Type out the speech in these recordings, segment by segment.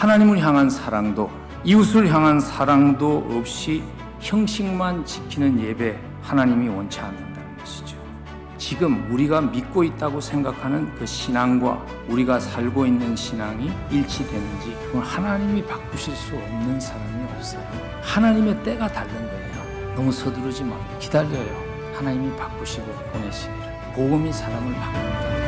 하나님을 향한 사랑도 이웃을 향한 사랑도 없이 형식만 지키는 예배, 하나님이 원치 않는다는 것이죠. 지금 우리가 믿고 있다고 생각하는 그 신앙과 우리가 살고 있는 신앙이 일치되는지, 그건 하나님이 바꾸실 수 없는 사람이 없어요. 하나님의 때가 다른 거예요. 너무 서두르지 말고 기다려요. 하나님이 바꾸시고 보내시기를. 복음이 사람을 바꿉니다.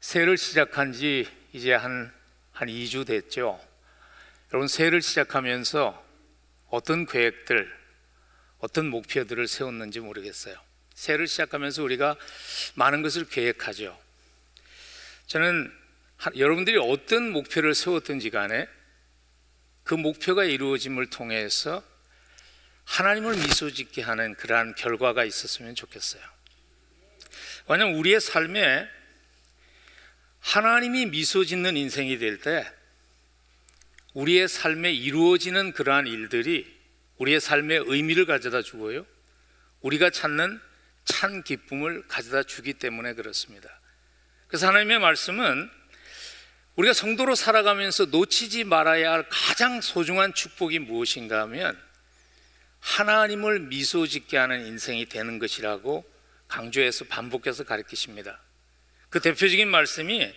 새해를 시작한 지 이제 한 2주 됐죠. 여러분, 새해를 시작하면서 어떤 계획들, 어떤 목표들을 세웠는지 모르겠어요. 새해를 시작하면서 우리가 많은 것을 계획하죠. 저는 여러분들이 어떤 목표를 세웠든지 간에 그 목표가 이루어짐을 통해서 하나님을 미소짓게 하는 그러한 결과가 있었으면 좋겠어요. 왜냐하면 우리의 삶에 하나님이 미소 짓는 인생이 될 때 우리의 삶에 이루어지는 그러한 일들이 우리의 삶에 의미를 가져다 주고요, 우리가 찾는 참 기쁨을 가져다 주기 때문에 그렇습니다. 그래서 하나님의 말씀은 우리가 성도로 살아가면서 놓치지 말아야 할 가장 소중한 축복이 무엇인가 하면 하나님을 미소 짓게 하는 인생이 되는 것이라고 강조해서 반복해서 가르치십니다. 그 대표적인 말씀이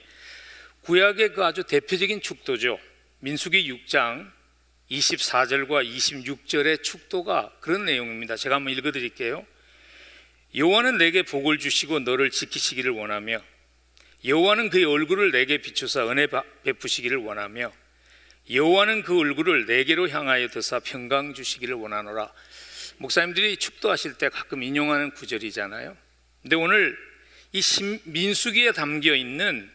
구약의 그 아주 대표적인 축도죠. 민수기 6장 24절과 26절의 축도가 그런 내용입니다. 제가 한번 읽어드릴게요. 여호와는 내게 복을 주시고 너를 지키시기를 원하며 여호와는 그의 얼굴을 내게 비추사 은혜 베푸시기를 원하며 여호와는 그 얼굴을 내게로 향하여 드사 평강 주시기를 원하노라. 목사님들이 축도하실 때 가끔 인용하는 구절이잖아요. 근데 오늘 이 민수기에 담겨 있는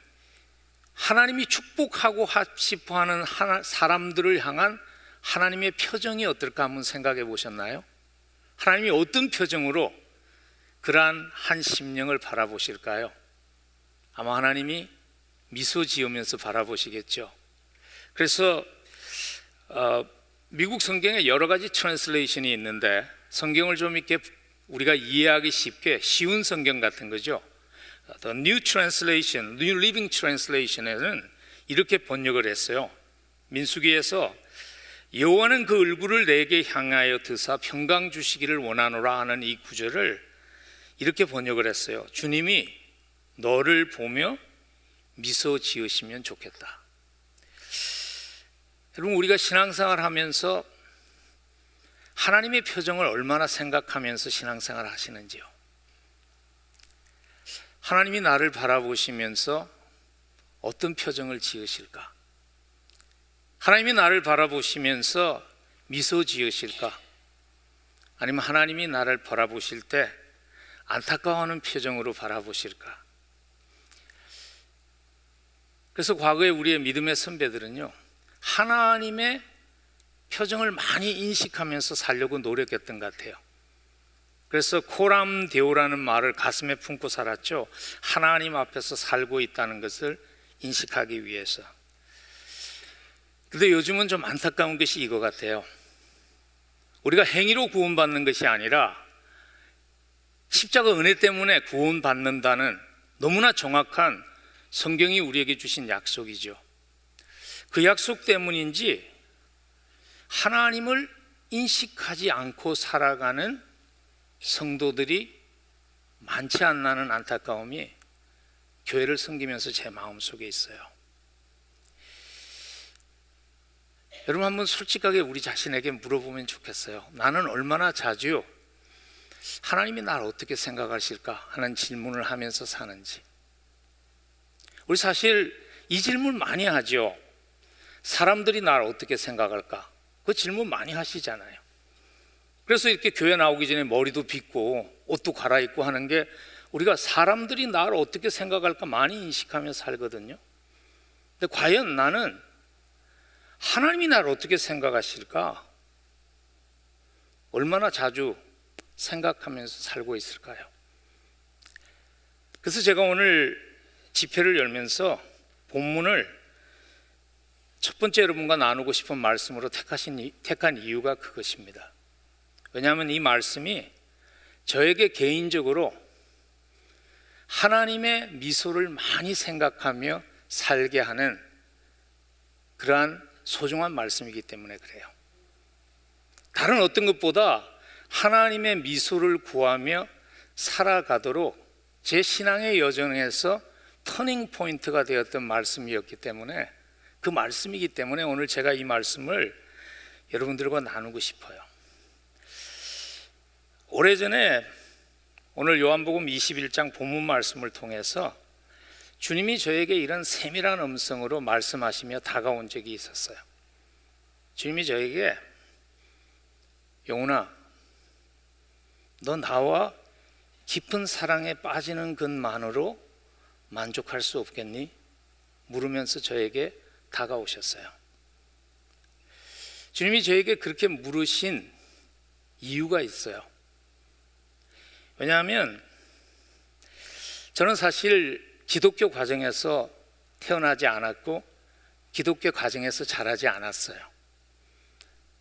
하나님이 축복하고 싶어하는 사람들을 향한 하나님의 표정이 어떨까 한번 생각해 보셨나요? 하나님이 어떤 표정으로 그러한 한 심령을 바라보실까요? 아마 하나님이 미소 지으면서 바라보시겠죠. 그래서 미국 성경에 여러 가지 트랜슬레이션이 있는데 성경을 좀 이렇게 우리가 이해하기 쉽게 쉬운 성경 같은 거죠. The New Translation, New Living Translation에는 이렇게 번역을 했어요. 민수기에서 여호와는 그 얼굴을 내게 향하여 드사 평강 주시기를 원하노라 하는 이 구절을 이렇게 번역을 했어요. 주님이 너를 보며 미소 지으시면 좋겠다. 여러분, 우리가 신앙생활 하면서 하나님의 표정을 얼마나 생각하면서 신앙생활 하시는지요? 하나님이 나를 바라보시면서 어떤 표정을 지으실까? 하나님이 나를 바라보시면서 미소 지으실까? 아니면 하나님이 나를 바라보실 때 안타까워하는 표정으로 바라보실까? 그래서 과거에 우리의 믿음의 선배들은요, 하나님의 표정을 많이 인식하면서 살려고 노력했던 것 같아요. 그래서 코람 데오라는 말을 가슴에 품고 살았죠. 하나님 앞에서 살고 있다는 것을 인식하기 위해서. 그런데 요즘은 좀 안타까운 것이 이거 같아요. 우리가 행위로 구원받는 것이 아니라 십자가 은혜 때문에 구원받는다는 너무나 정확한 성경이 우리에게 주신 약속이죠. 그 약속 때문인지 하나님을 인식하지 않고 살아가는 성도들이 많지 않나는 안타까움이 교회를 섬기면서 제 마음속에 있어요. 여러분, 한번 솔직하게 우리 자신에게 물어보면 좋겠어요. 나는 얼마나 자주 하나님이 나를 어떻게 생각하실까 하는 질문을 하면서 사는지. 우리 사실 이 질문 많이 하죠. 사람들이 나를 어떻게 생각할까? 그 질문 많이 하시잖아요. 그래서 이렇게 교회 나오기 전에 머리도 빗고 옷도 갈아입고 하는 게 우리가 사람들이 나를 어떻게 생각할까 많이 인식하며 살거든요. 근데 과연 나는 하나님이 나를 어떻게 생각하실까? 얼마나 자주 생각하면서 살고 있을까요? 그래서 제가 오늘 집회를 열면서 본문을 첫 번째 여러분과 나누고 싶은 말씀으로 택한 이유가 그것입니다. 왜냐하면 이 말씀이 저에게 개인적으로 하나님의 미소를 많이 생각하며 살게 하는 그러한 소중한 말씀이기 때문에 그래요. 다른 어떤 것보다 하나님의 미소를 구하며 살아가도록 제 신앙의 여정에서 터닝 포인트가 되었던 말씀이었기 때문에 그 말씀이기 때문에 오늘 제가 이 말씀을 여러분들과 나누고 싶어요. 오래전에 오늘 요한복음 21장 본문 말씀을 통해서 주님이 저에게 이런 세밀한 음성으로 말씀하시며 다가온 적이 있었어요. 주님이 저에게 영훈아, 너 나와 깊은 사랑에 빠지는 것만으로 만족할 수 없겠니? 물으면서 저에게 다가오셨어요. 주님이 저에게 그렇게 물으신 이유가 있어요. 왜냐하면 저는 사실 기독교 과정에서 태어나지 않았고 기독교 과정에서 자라지 않았어요.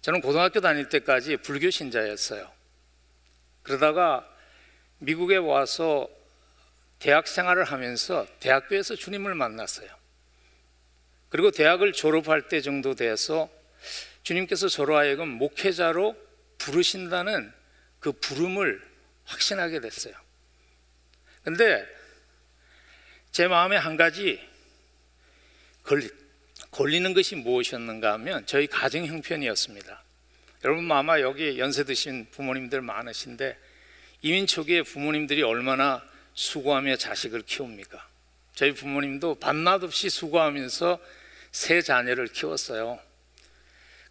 저는 고등학교 다닐 때까지 불교 신자였어요. 그러다가 미국에 와서 대학 생활을 하면서 대학교에서 주님을 만났어요. 그리고 대학을 졸업할 때 정도 돼서 주님께서 저로 하여금 목회자로 부르신다는 그 부름을 확신하게 됐어요. 근데 제 마음에 한 가지 걸리는 것이 무엇이었는가 하면 저희 가정 형편이었습니다. 여러분 아마 여기 연세 드신 부모님들 많으신데 이민 초기에 부모님들이 얼마나 수고하며 자식을 키웁니까? 저희 부모님도 밤낮 없이 수고하면서 세 자녀를 키웠어요.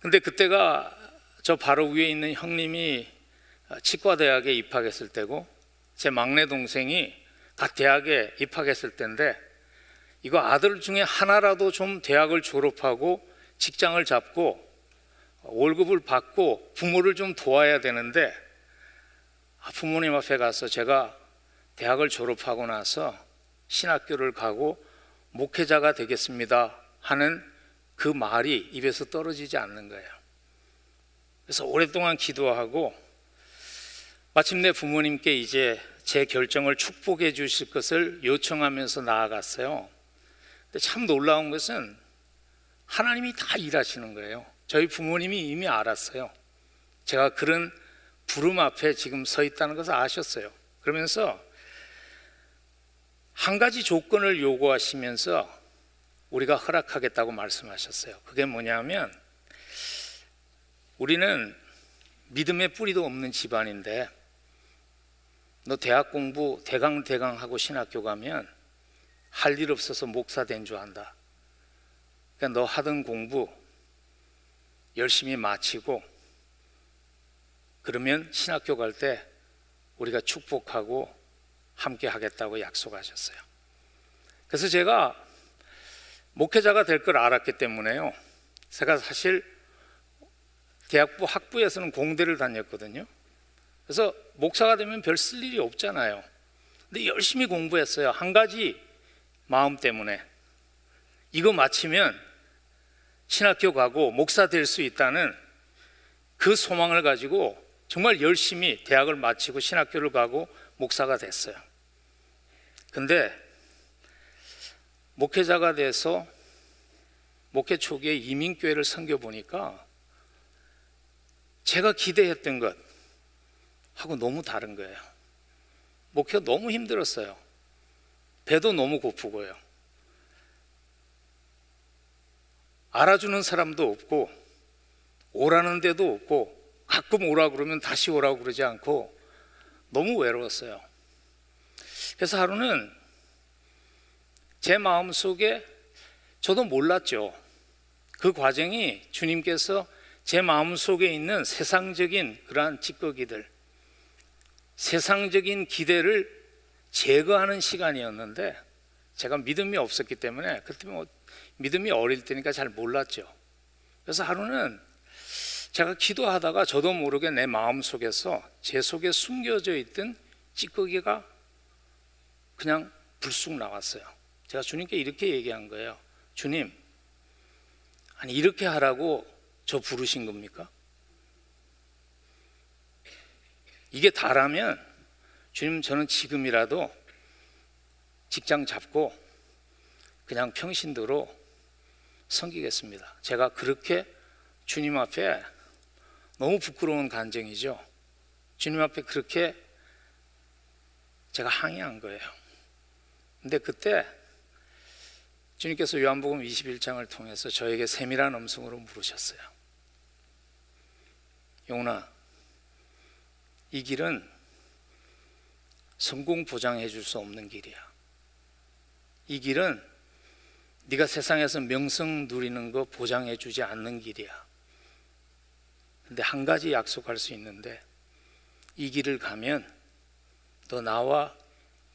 근데 그때가 저 바로 위에 있는 형님이 치과대학에 입학했을 때고 제 막내 동생이 갓 대학에 입학했을 때인데 이거 아들 중에 하나라도 좀 대학을 졸업하고 직장을 잡고 월급을 받고 부모를 좀 도와야 되는데 부모님 앞에 가서 제가 대학을 졸업하고 나서 신학교를 가고 목회자가 되겠습니다 하는 그 말이 입에서 떨어지지 않는 거예요. 그래서 오랫동안 기도하고 마침내 부모님께 이제 제 결정을 축복해 주실 것을 요청하면서 나아갔어요. 근데 참 놀라운 것은 하나님이 다 일하시는 거예요. 저희 부모님이 이미 알았어요. 제가 그런 부름 앞에 지금 서 있다는 것을 아셨어요. 그러면서 한 가지 조건을 요구하시면서 우리가 허락하겠다고 말씀하셨어요. 그게 뭐냐면 우리는 믿음의 뿌리도 없는 집안인데 너 대학 공부 대강 하고 신학교 가면 할 일 없어서 목사 된 줄 안다. 그러니까 너 하던 공부 열심히 마치고 그러면 신학교 갈 때 우리가 축복하고 함께 하겠다고 약속하셨어요. 그래서 제가 목회자가 될 걸 알았기 때문에요. 제가 사실 대학부 학부에서는 공대를 다녔거든요. 그래서 목사가 되면 별 쓸 일이 없잖아요. 근데 열심히 공부했어요. 한 가지 마음 때문에 이거 마치면 신학교 가고 목사 될 수 있다는 그 소망을 가지고 정말 열심히 대학을 마치고 신학교를 가고 목사가 됐어요. 근데 목회자가 돼서 목회 초기에 이민교회를 섬겨보니까 제가 기대했던 것하고 너무 다른 거예요. 목회가 너무 힘들었어요. 배도 너무 고프고요. 알아주는 사람도 없고 오라는 데도 없고 가끔 오라고 그러면 다시 오라고 그러지 않고 너무 외로웠어요. 그래서 하루는 제 마음속에 저도 몰랐죠. 그 과정이 주님께서 제 마음속에 있는 세상적인 그러한 찌꺼기들, 세상적인 기대를 제거하는 시간이었는데 제가 믿음이 없었기 때문에 그때 믿음이 어릴 때니까 잘 몰랐죠. 그래서 하루는 제가 기도하다가 저도 모르게 내 마음속에서 제 속에 숨겨져 있던 찌꺼기가 그냥 불쑥 나왔어요. 제가 주님께 이렇게 얘기한 거예요. 주님, 아니 이렇게 하라고 저 부르신 겁니까? 이게 다라면 주님, 저는 지금이라도 직장 잡고 그냥 평신도로 섬기겠습니다. 제가 그렇게 주님 앞에, 너무 부끄러운 간증이죠. 주님 앞에 그렇게 제가 항의한 거예요. 근데 그때 주님께서 요한복음 21장을 통해서 저에게 세밀한 음성으로 물으셨어요. 영훈아, 이 길은 성공 보장해 줄 수 없는 길이야. 이 길은 네가 세상에서 명성 누리는 거 보장해 주지 않는 길이야. 근데 한 가지 약속할 수 있는데, 이 길을 가면 너 나와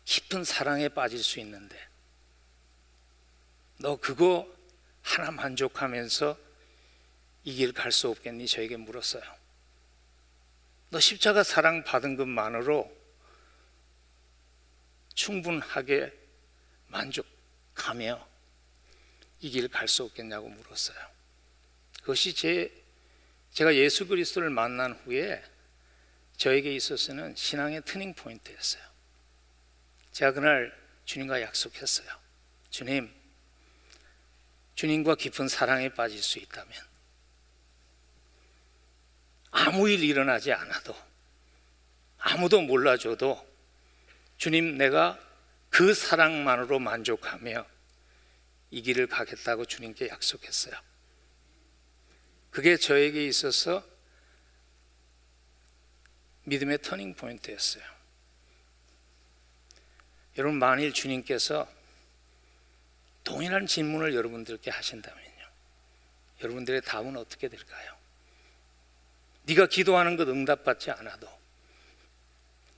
깊은 사랑에 빠질 수 있는데, 너 그거 하나 만족하면서 이 길 갈 수 없겠니? 저에게 물었어요. 너 십자가 사랑 받은 것만으로 충분하게 만족하며 이 길 갈 수 없겠냐고 물었어요. 그것이 제가 예수 그리스도를 만난 후에 저에게 있어서는 신앙의 터닝 포인트였어요. 제가 그날 주님과 약속했어요. 주님, 주님과 깊은 사랑에 빠질 수 있다면, 아무 일 일어나지 않아도, 아무도 몰라줘도 주님, 내가 그 사랑만으로 만족하며 이 길을 가겠다고 주님께 약속했어요. 그게 저에게 있어서 믿음의 터닝 포인트였어요. 여러분, 만일 주님께서 동일한 질문을 여러분들께 하신다면요, 여러분들의 답은 어떻게 될까요? 네가 기도하는 것 응답받지 않아도,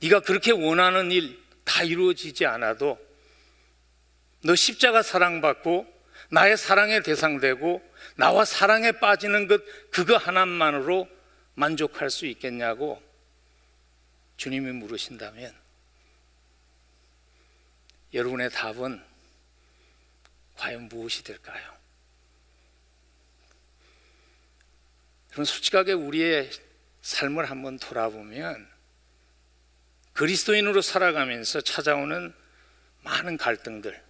네가 그렇게 원하는 일 다 이루어지지 않아도, 너 십자가 사랑받고 나의 사랑의 대상되고 나와 사랑에 빠지는 것, 그거 하나만으로 만족할 수 있겠냐고 주님이 물으신다면, 여러분의 답은 과연 무엇이 될까요? 여러분, 솔직하게 우리의 삶을 한번 돌아보면 그리스도인으로 살아가면서 찾아오는 많은 갈등들,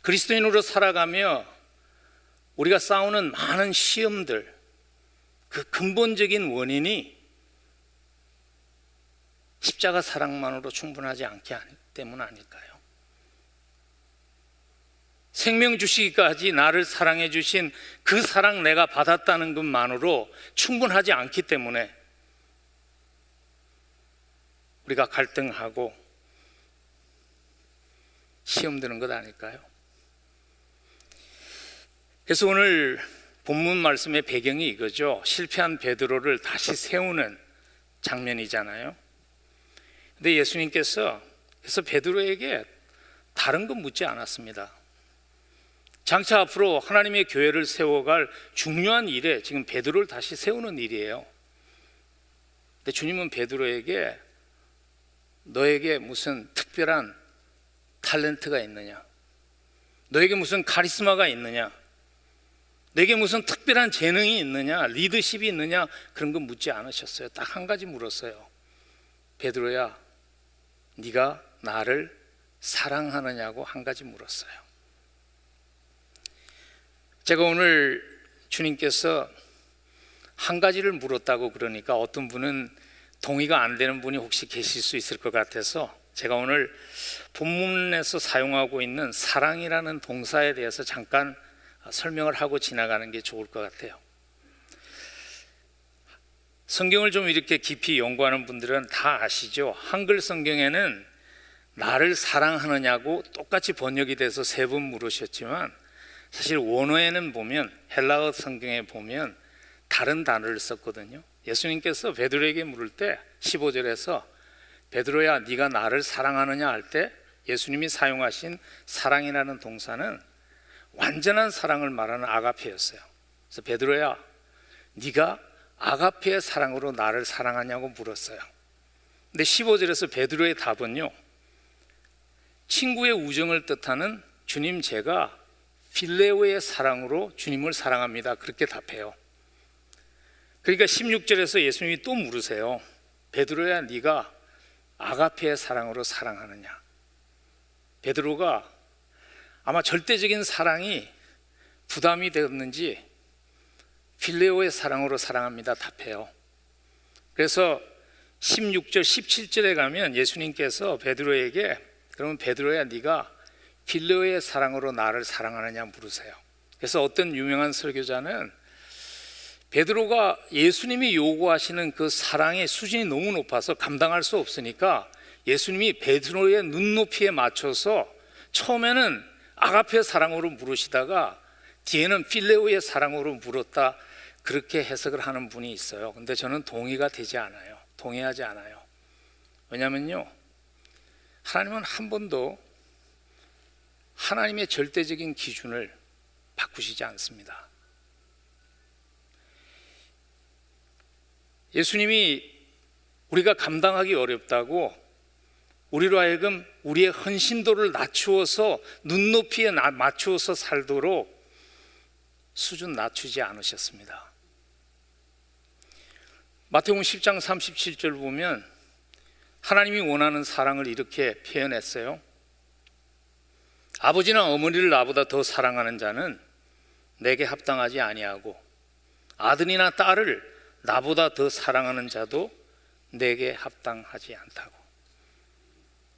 그리스도인으로 살아가며 우리가 싸우는 많은 시험들, 그 근본적인 원인이 십자가 사랑만으로 충분하지 않기 때문 아닐까요? 생명 주시기까지 나를 사랑해 주신 그 사랑 내가 받았다는 것만으로 충분하지 않기 때문에 우리가 갈등하고 시험 드는 것 아닐까요? 그래서 오늘 본문 말씀의 배경이 이거죠. 실패한 베드로를 다시 세우는 장면이잖아요. 근데 예수님께서 그래서 베드로에게 다른 건 묻지 않았습니다. 장차 앞으로 하나님의 교회를 세워갈 중요한 일에 지금 베드로를 다시 세우는 일이에요. 근데 주님은 베드로에게 너에게 무슨 특별한 탤런트가 있느냐? 너에게 무슨 카리스마가 있느냐? 너에게 무슨 특별한 재능이 있느냐? 리더십이 있느냐? 그런 거 묻지 않으셨어요. 딱 한 가지 물었어요. 베드로야, 네가 나를 사랑하느냐고 한 가지 물었어요. 제가 오늘 주님께서 한 가지를 물었다고 그러니까 어떤 분은 동의가 안 되는 분이 혹시 계실 수 있을 것 같아서 제가 오늘 본문에서 사용하고 있는 사랑이라는 동사에 대해서 잠깐 설명을 하고 지나가는 게 좋을 것 같아요. 성경을 좀 이렇게 깊이 연구하는 분들은 다 아시죠? 한글 성경에는 나를 사랑하느냐고 똑같이 번역이 돼서 3번 물으셨지만 사실 원어에는 보면, 헬라어 성경에 보면 다른 단어를 썼거든요. 예수님께서 베드로에게 물을 때 15절에서 베드로야 네가 나를 사랑하느냐 할 때 예수님이 사용하신 사랑이라는 동사는 완전한 사랑을 말하는 아가페였어요. 그래서 베드로야 네가 아가페의 사랑으로 나를 사랑하냐고 물었어요. 근데 15절에서 베드로의 답은요, 친구의 우정을 뜻하는 주님, 제가 필레오의 사랑으로 주님을 사랑합니다. 그렇게 답해요. 그러니까 16절에서 예수님이 또 물으세요. 베드로야, 네가 아가페의 사랑으로 사랑하느냐? 베드로가 아마 절대적인 사랑이 부담이 되었는지 필레오의 사랑으로 사랑합니다 답해요. 그래서 16절 17절에 가면 예수님께서 베드로에게, 그러면 베드로야, 네가 필레오의 사랑으로 나를 사랑하느냐 물으세요. 그래서 어떤 유명한 설교자는 베드로가 예수님이 요구하시는 그 사랑의 수준이 너무 높아서 감당할 수 없으니까 예수님이 베드로의 눈높이에 맞춰서 처음에는 아가페 사랑으로 물으시다가 뒤에는 필레오의 사랑으로 물었다, 그렇게 해석을 하는 분이 있어요. 근데 저는 동의하지 않아요. 왜냐면요, 하나님은 한 번도 하나님의 절대적인 기준을 바꾸시지 않습니다. 예수님이 우리가 감당하기 어렵다고 우리로 하여금 우리의 헌신도를 낮추어서 눈높이에 맞추어서 살도록 수준 낮추지 않으셨습니다. 마태복음 10장 37절 보면 하나님이 원하는 사랑을 이렇게 표현했어요. 아버지나 어머니를 나보다 더 사랑하는 자는 내게 합당하지 아니하고 아들이나 딸을 나보다 더 사랑하는 자도 내게 합당하지 않다고.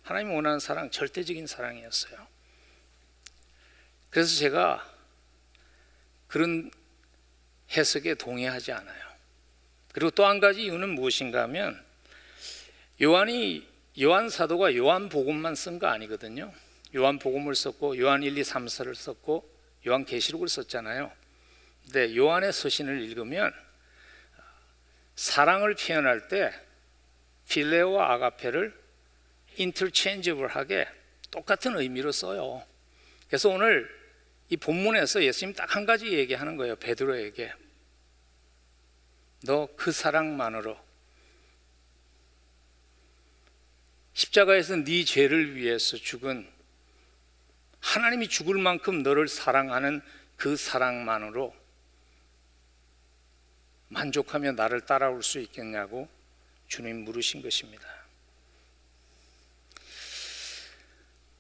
하나님이 원하는 사랑, 절대적인 사랑이었어요. 그래서 제가 그런 해석에 동의하지 않아요. 그리고 또 한 가지 이유는 무엇인가 하면 요한 사도가 요한복음만 쓴 거 아니거든요. 요한복음을 썼고 요한 1, 2, 3, 4를 썼고 요한 계시록을 썼잖아요. 근데 요한의 서신을 읽으면 사랑을 표현할 때 필레오와 아가페를 인터체인지블하게 똑같은 의미로 써요. 그래서 오늘 이 본문에서 예수님 딱 한 가지 얘기하는 거예요. 베드로에게 너 그 사랑만으로, 십자가에서 네 죄를 위해서 죽은 하나님이 죽을 만큼 너를 사랑하는 그 사랑만으로 만족하며 나를 따라올 수 있겠냐고 주님 물으신 것입니다.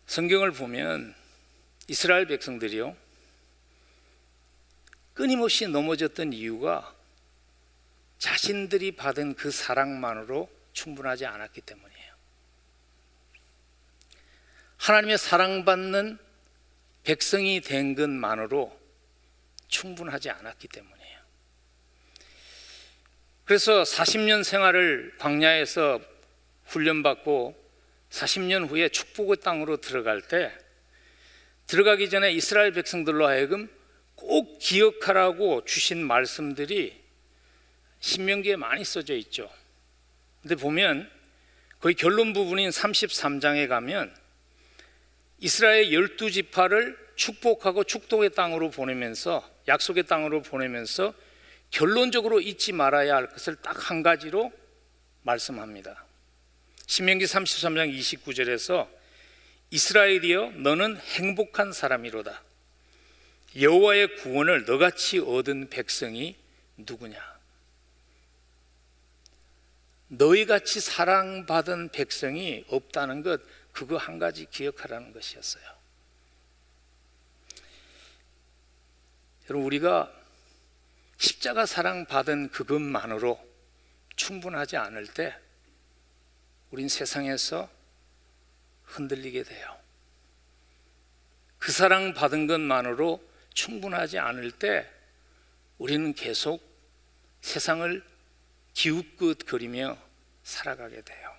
성경을 보면 이스라엘 백성들이요, 끊임없이 넘어졌던 이유가 자신들이 받은 그 사랑만으로 충분하지 않았기 때문이에요. 하나님의 사랑받는 백성이 된 것만으로 충분하지 않았기 때문이에요. 그래서 40년 생활을 광야에서 훈련받고 40년 후에 축복의 땅으로 들어갈 때, 들어가기 전에 이스라엘 백성들로 하여금 꼭 기억하라고 주신 말씀들이 신명기에 많이 써져 있죠. 근데 보면 거의 결론 부분인 33장에 가면 이스라엘 12지파를 축복하고 축복의 땅으로 보내면서, 약속의 땅으로 보내면서 결론적으로 잊지 말아야 할 것을 딱 한 가지로 말씀합니다. 신명기 33장 29절에서 이스라엘이여 너는 행복한 사람이로다. 여호와의 구원을 너같이 얻은 백성이 누구냐? 너희같이 사랑받은 백성이 없다는 것, 그거 한 가지 기억하라는 것이었어요. 여러분, 우리가 십자가 사랑받은 그것만으로 충분하지 않을 때 우린 세상에서 흔들리게 돼요. 그 사랑받은 것만으로 충분하지 않을 때 우리는 계속 세상을 기웃긋거리며 살아가게 돼요.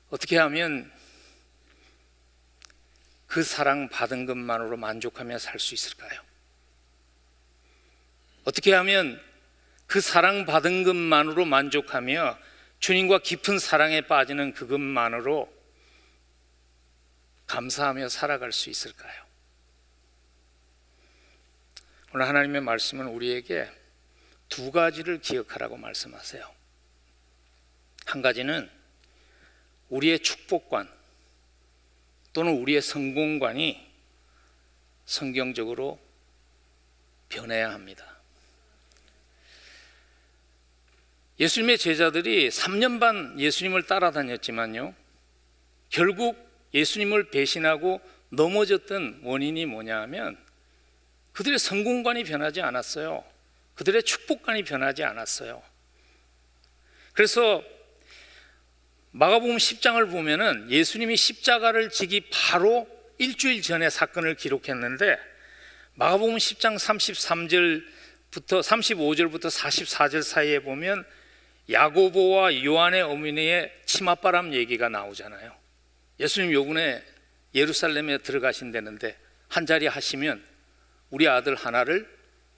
어떻게 하면 그 사랑받은 것만으로 만족하며 살 수 있을까요? 어떻게 하면 그 사랑받은 것만으로 만족하며 주님과 깊은 사랑에 빠지는 그것만으로 감사하며 살아갈 수 있을까요? 오늘 하나님의 말씀은 우리에게 두 가지를 기억하라고 말씀하세요. 한 가지는 우리의 축복관 또는 우리의 성공관이 성경적으로 변해야 합니다. 예수님의 제자들이 3년 반 예수님을 따라다녔지만요, 결국 예수님을 배신하고 넘어졌던 원인이 뭐냐 하면 그들의 성공관이 변하지 않았어요. 그들의 축복관이 변하지 않았어요. 그래서 마가복음 10장을 보면은 예수님이 십자가를 지기 바로 일주일 전에 사건을 기록했는데, 마가복음 10장 33절부터 35절부터 44절 사이에 보면 야고보와 요한의 어머니의 치맛바람 얘기가 나오잖아요. 예수님 요번에 예루살렘에 들어가신다는데 한 자리 하시면 우리 아들 하나를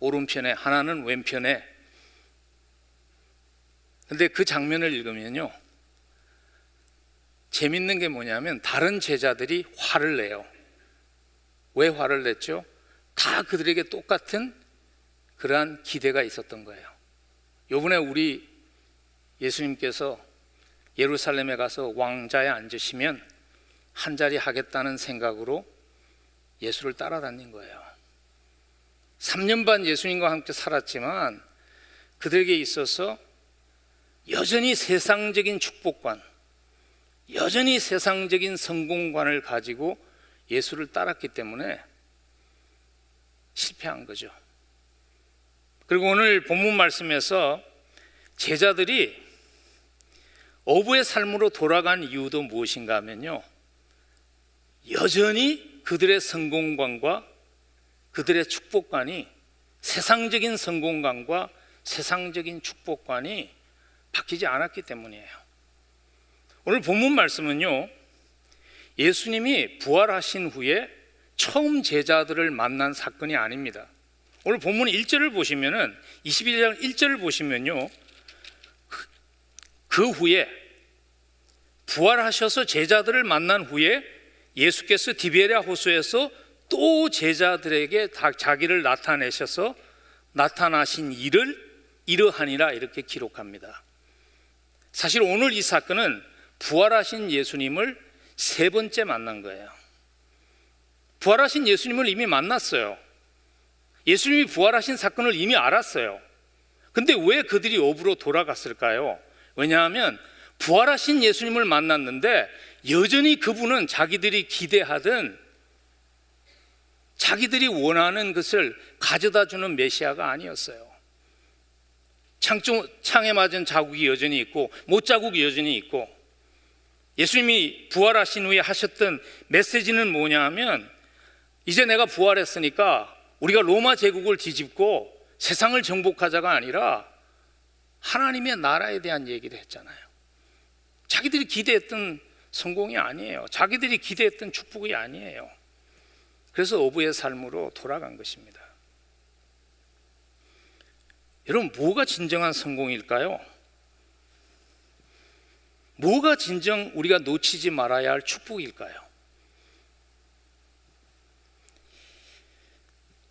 오른편에 하나는 왼편에. 근데 그 장면을 읽으면요, 재밌는 게 뭐냐면 다른 제자들이 화를 내요. 왜 화를 냈죠? 다 그들에게 똑같은 그러한 기대가 있었던 거예요. 요번에 우리 예수님께서 예루살렘에 가서 왕자에 앉으시면 한 자리 하겠다는 생각으로 예수를 따라다닌 거예요. 3년 반 예수님과 함께 살았지만 그들에게 있어서 여전히 세상적인 축복관, 여전히 세상적인 성공관을 가지고 예수를 따랐기 때문에 실패한 거죠. 그리고 오늘 본문 말씀에서 제자들이 어부의 삶으로 돌아간 이유도 무엇인가 하면요, 여전히 그들의 성공관과 그들의 축복관이, 세상적인 성공관과 세상적인 축복관이 바뀌지 않았기 때문이에요. 오늘 본문 말씀은요, 예수님이 부활하신 후에 처음 제자들을 만난 사건이 아닙니다. 오늘 본문 1절을 보시면은 21장 1절을 보시면요, 그 후에 부활하셔서 제자들을 만난 후에 예수께서 디베랴 호수에서 또 제자들에게 자기를 나타내셔서 나타나신 일을 이러하니라 이렇게 기록합니다. 사실 오늘 이 사건은 부활하신 예수님을 세 번째 만난 거예요. 부활하신 예수님을 이미 만났어요. 예수님이 부활하신 사건을 이미 알았어요. 근데 왜 그들이 어부로 돌아갔을까요? 왜냐하면 부활하신 예수님을 만났는데 여전히 그분은 자기들이 기대하던, 자기들이 원하는 것을 가져다 주는 메시아가 아니었어요. 창에 맞은 자국이 여전히 있고 못자국이 여전히 있고, 예수님이 부활하신 후에 하셨던 메시지는 뭐냐 하면, 이제 내가 부활했으니까 우리가 로마 제국을 뒤집고 세상을 정복하자가 아니라 하나님의 나라에 대한 얘기를 했잖아요. 자기들이 기대했던 성공이 아니에요. 자기들이 기대했던 축복이 아니에요. 그래서 어부의 삶으로 돌아간 것입니다. 여러분, 뭐가 진정한 성공일까요? 뭐가 진정 우리가 놓치지 말아야 할 축복일까요?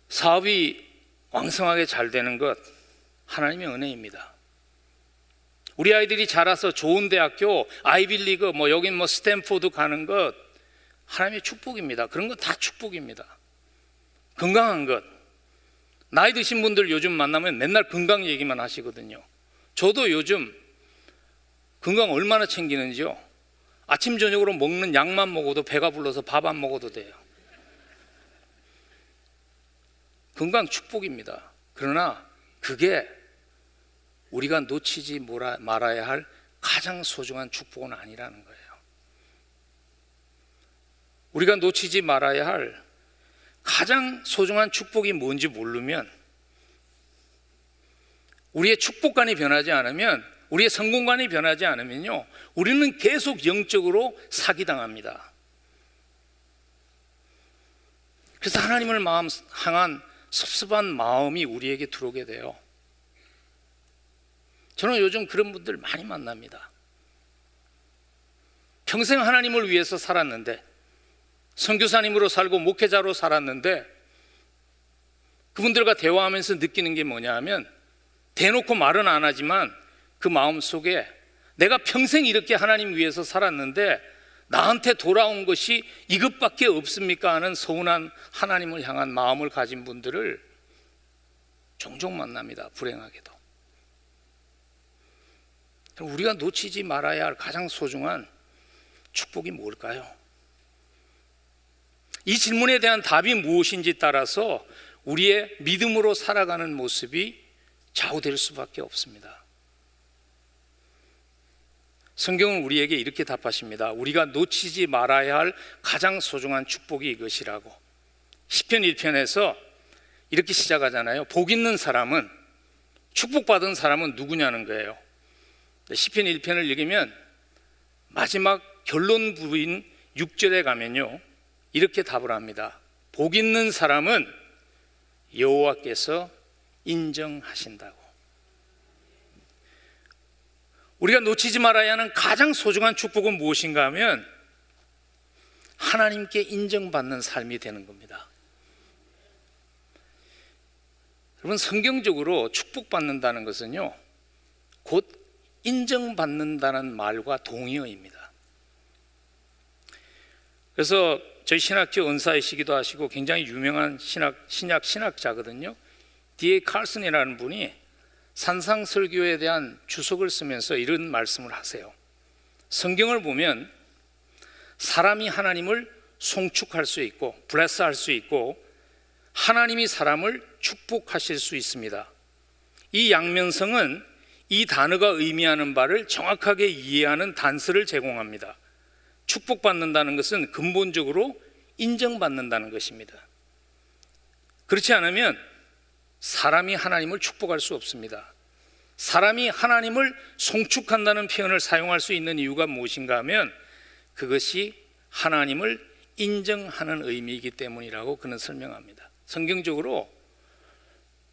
사업이 왕성하게 잘 되는 것, 하나님의 은혜입니다. 우리 아이들이 자라서 좋은 대학교, 아이빌리그, 여긴 스탠포드 가는 것, 하나님의 축복입니다. 그런 것 다 축복입니다. 건강한 것, 나이 드신 분들 요즘 만나면 맨날 건강 얘기만 하시거든요. 저도 요즘 건강 얼마나 챙기는지요. 아침 저녁으로 먹는 약만 먹어도 배가 불러서 밥 안 먹어도 돼요. 건강 축복입니다. 그러나 그게 우리가 놓치지 말아야 할 가장 소중한 축복은 아니라는 거예요. 우리가 놓치지 말아야 할 가장 소중한 축복이 뭔지 모르면, 우리의 축복관이 변하지 않으면, 우리의 성공관이 변하지 않으면요, 우리는 계속 영적으로 사기당합니다. 그래서 하나님을 향한 섭섭한 마음이 우리에게 들어오게 돼요. 저는 요즘 그런 분들 많이 만납니다. 평생 하나님을 위해서 살았는데, 선교사님으로 살고 목회자로 살았는데, 그분들과 대화하면서 느끼는 게 뭐냐 하면, 대놓고 말은 안 하지만 그 마음속에 내가 평생 이렇게 하나님 위해서 살았는데 나한테 돌아온 것이 이것밖에 없습니까 하는 서운한 하나님을 향한 마음을 가진 분들을 종종 만납니다. 불행하게도. 우리가 놓치지 말아야 할 가장 소중한 축복이 뭘까요? 이 질문에 대한 답이 무엇인지 따라서 우리의 믿음으로 살아가는 모습이 좌우될 수밖에 없습니다. 성경은 우리에게 이렇게 답하십니다. 우리가 놓치지 말아야 할 가장 소중한 축복이 이것이라고. 시편 1편에서 이렇게 시작하잖아요. 복 있는 사람은, 축복받은 사람은 누구냐는 거예요. 시편 1편을 읽으면 마지막 결론 부인 6절에 가면요, 이렇게 답을 합니다. 복 있는 사람은 여호와께서 인정하신다고. 우리가 놓치지 말아야 하는 가장 소중한 축복은 무엇인가 하면 하나님께 인정받는 삶이 되는 겁니다. 여러분, 성경적으로 축복받는다는 것은요, 곧 인정받는다는 말과 동의어입니다. 그래서 저희 신학교 은사이시기도 하시고 굉장히 유명한 신학자거든요. D.A. 칼슨이라는 분이 산상설교에 대한 주석을 쓰면서 이런 말씀을 하세요. 성경을 보면 사람이 하나님을 송축할 수 있고 블레스할 수 있고 하나님이 사람을 축복하실 수 있습니다. 이 양면성은 이 단어가 의미하는 바를 정확하게 이해하는 단서를 제공합니다. 축복받는다는 것은 근본적으로 인정받는다는 것입니다. 그렇지 않으면 사람이 하나님을 축복할 수 없습니다. 사람이 하나님을 송축한다는 표현을 사용할 수 있는 이유가 무엇인가 하면 그것이 하나님을 인정하는 의미이기 때문이라고 그는 설명합니다. 성경적으로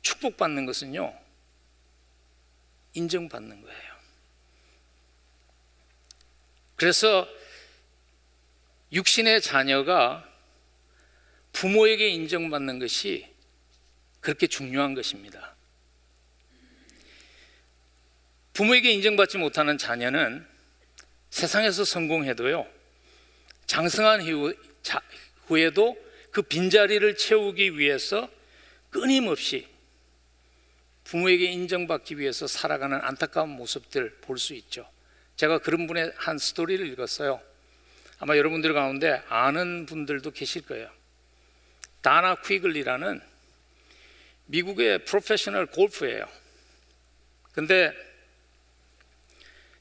축복받는 것은요, 인정받는 거예요. 그래서 육신의 자녀가 부모에게 인정받는 것이 그렇게 중요한 것입니다. 부모에게 인정받지 못하는 자녀는 세상에서 성공해도요, 장성한 후에도 그 빈자리를 채우기 위해서 끊임없이 부모에게 인정받기 위해서 살아가는 안타까운 모습들 볼 수 있죠. 제가 그런 분의 한 스토리를 읽었어요. 아마 여러분들 가운데 아는 분들도 계실 거예요. 다나 퀴글리라는 미국의 프로페셔널 골프예요. 근데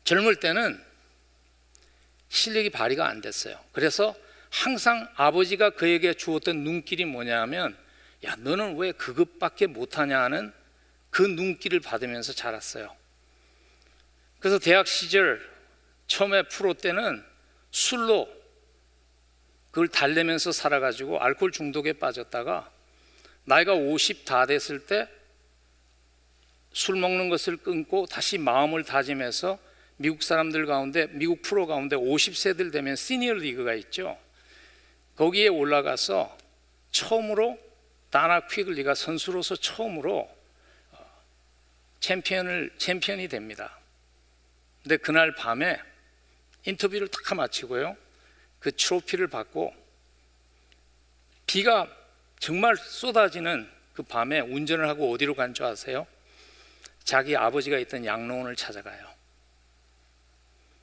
젊을 때는 실력이 발휘가 안 됐어요. 그래서 항상 아버지가 그에게 주었던 눈길이 뭐냐 하면, 야, 너는 왜 그것밖에 못하냐 하는 그 눈길을 받으면서 자랐어요. 그래서 대학 시절 처음에 프로 때는 술로 그걸 달래면서 살아가지고 알코올 중독에 빠졌다가 나이가 50 다 됐을 때 술 먹는 것을 끊고 다시 마음을 다짐해서 미국 사람들 가운데, 미국 프로 가운데 50세들 되면 시니어 리그가 있죠. 거기에 올라가서 처음으로 다나 퀴글리가 선수로서 처음으로 챔피언이 됩니다. 근데 그날 밤에 인터뷰를 다 마치고요, 그 트로피를 받고 비가 정말 쏟아지는 그 밤에 운전을 하고 어디로 간 줄 아세요? 자기 아버지가 있던 양로원을 찾아가요.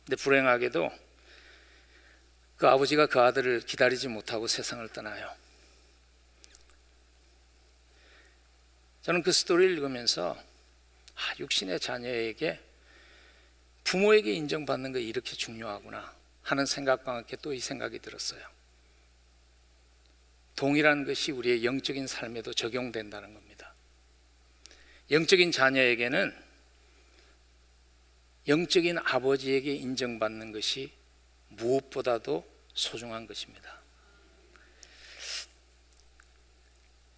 근데 불행하게도 그 아버지가 그 아들을 기다리지 못하고 세상을 떠나요. 저는 그 스토리를 읽으면서 육신의 자녀에게 부모에게 인정받는 게 이렇게 중요하구나 하는 생각과 함께 또 이 생각이 들었어요. 동일한 것이 우리의 영적인 삶에도 적용된다는 겁니다. 영적인 자녀에게는 영적인 아버지에게 인정받는 것이 무엇보다도 소중한 것입니다.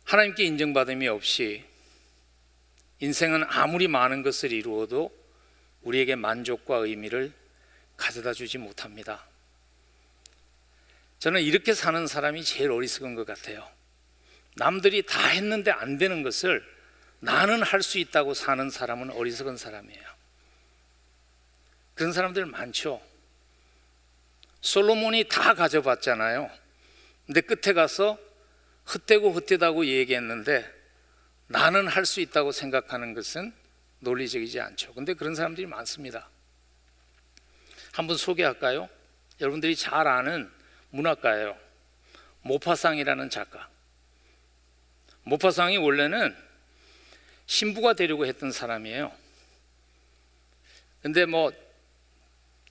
하나님께 인정받음이 없이 인생은 아무리 많은 것을 이루어도 우리에게 만족과 의미를 가져다 주지 못합니다. 저는 이렇게 사는 사람이 제일 어리석은 것 같아요. 남들이 다 했는데 안 되는 것을 나는 할 수 있다고 사는 사람은 어리석은 사람이에요. 그런 사람들 많죠. 솔로몬이 다 가져봤잖아요. 근데 끝에 가서 헛되고 헛되다고 얘기했는데 나는 할 수 있다고 생각하는 것은 논리적이지 않죠. 근데 그런 사람들이 많습니다. 한번 소개할까요? 여러분들이 잘 아는 문학가예요. 모파상이라는 작가. 모파상이 원래는 신부가 되려고 했던 사람이에요. 근데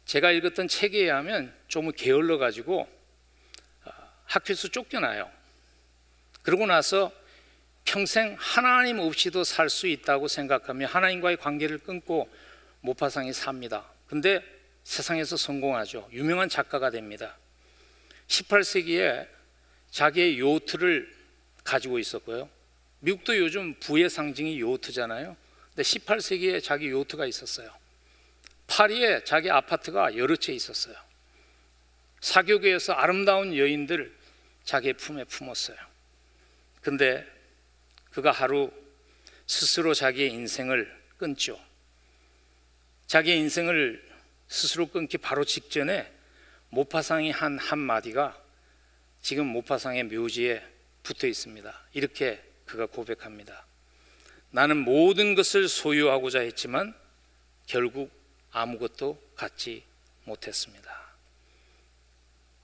제가 읽었던 책에 의하면 좀 게을러 가지고 학교에서 쫓겨나요. 그러고 나서 평생 하나님 없이도 살 수 있다고 생각하며 하나님과의 관계를 끊고 모파상이 삽니다. 근데 세상에서 성공하죠. 유명한 작가가 됩니다. 18세기에 자기의 요트를 가지고 있었고요. 미국도 요즘 부의 상징이 요트잖아요. 근데 18세기에 자기 요트가 있었어요. 파리에 자기 아파트가 여러 채 있었어요. 사교계에서 아름다운 여인들 자기의 품에 품었어요. 근데 그가 하루 스스로 자기의 인생을 끊죠. 자기의 인생을 스스로 끊기 바로 직전에 모파상이 한 한마디가 지금 모파상의 묘지에 붙어 있습니다. 이렇게 그가 고백합니다. 나는 모든 것을 소유하고자 했지만 결국 아무것도 갖지 못했습니다.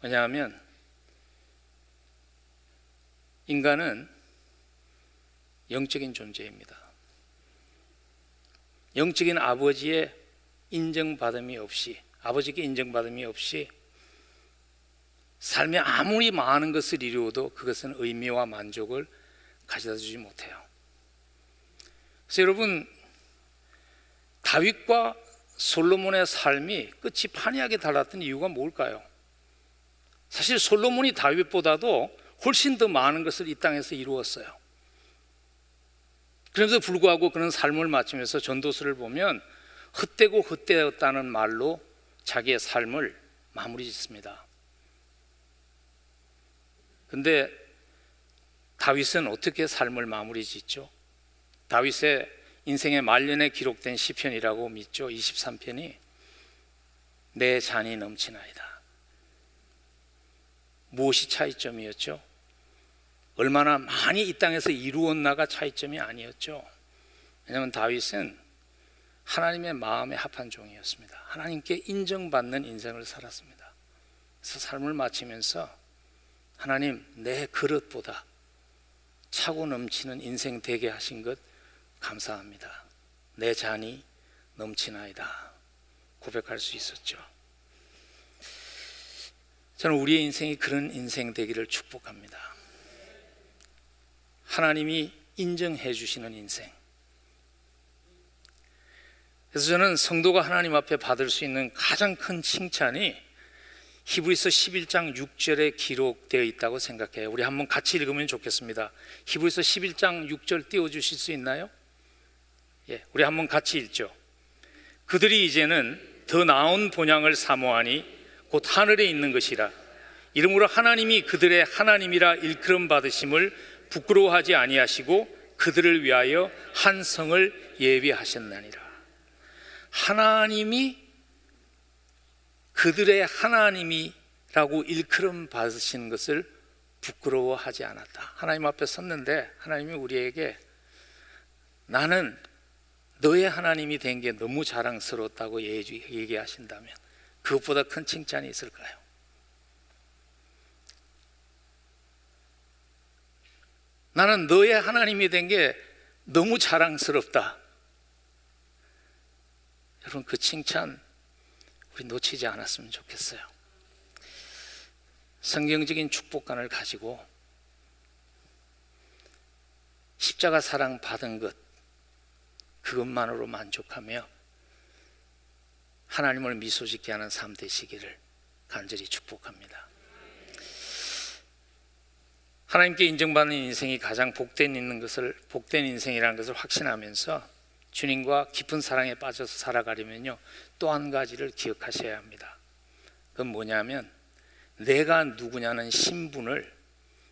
왜냐하면 인간은 영적인 존재입니다. 영적인 아버지의 인정받음이 없이, 아버지께 인정받음이 없이 삶에 아무리 많은 것을 이루어도 그것은 의미와 만족을 가져다 주지 못해요. 그래서 여러분, 다윗과 솔로몬의 삶이 끝이 판이하게 달랐던 이유가 뭘까요? 사실 솔로몬이 다윗보다도 훨씬 더 많은 것을 이 땅에서 이루었어요. 그럼에도 불구하고 그는 삶을 마치면서 전도서를 보면 헛되고 헛되었다는 말로 자기의 삶을 마무리 짓습니다. 근데 다윗은 어떻게 삶을 마무리 짓죠? 다윗의 인생의 말년에 기록된 시편이라고 믿죠. 23편이 내 잔이 넘치나이다. 무엇이 차이점이었죠? 얼마나 많이 이 땅에서 이루었나가 차이점이 아니었죠. 왜냐하면 다윗은 하나님의 마음에 합한 종이었습니다. 하나님께 인정받는 인생을 살았습니다. 그래서 삶을 마치면서 하나님, 내 그릇보다 차고 넘치는 인생 되게 하신 것 감사합니다. 내 잔이 넘치나이다 고백할 수 있었죠. 저는 우리의 인생이 그런 인생 되기를 축복합니다. 하나님이 인정해 주시는 인생. 그래서 저는 성도가 하나님 앞에 받을 수 있는 가장 큰 칭찬이 히브리서 11장 6절에 기록되어 있다고 생각해요. 우리 한번 같이 읽으면 좋겠습니다. 히브리서 11장 6절 띄워주실 수 있나요? 예, 우리 한번 같이 읽죠. 그들이 이제는 더 나은 본향을 사모하니 곧 하늘에 있는 것이라. 이러므로 하나님이 그들의 하나님이라 일컬음 받으심을 부끄러워하지 아니하시고 그들을 위하여 한 성을 예비하셨나니라. 하나님이 그들의 하나님이라고 일컬음 받으시는 것을 부끄러워하지 않았다. 하나님 앞에 섰는데 하나님이 우리에게 나는 너의 하나님이 된 게 너무 자랑스러웠다고 얘기하신다면 그것보다 큰 칭찬이 있을까요? 나는 너의 하나님이 된 게 너무 자랑스럽다. 여러분, 그 칭찬 우리 놓치지 않았으면 좋겠어요. 성경적인 축복관을 가지고 십자가 사랑 받은 것, 그것만으로 만족하며 하나님을 미소 짓게 하는 삶 되시기를 간절히 축복합니다. 하나님께 인정받는 인생이 가장 복된 인생이라는 것을 확신하면서 주님과 깊은 사랑에 빠져서 살아가려면요, 또 한 가지를 기억하셔야 합니다. 그건 뭐냐면 내가 누구냐는 신분을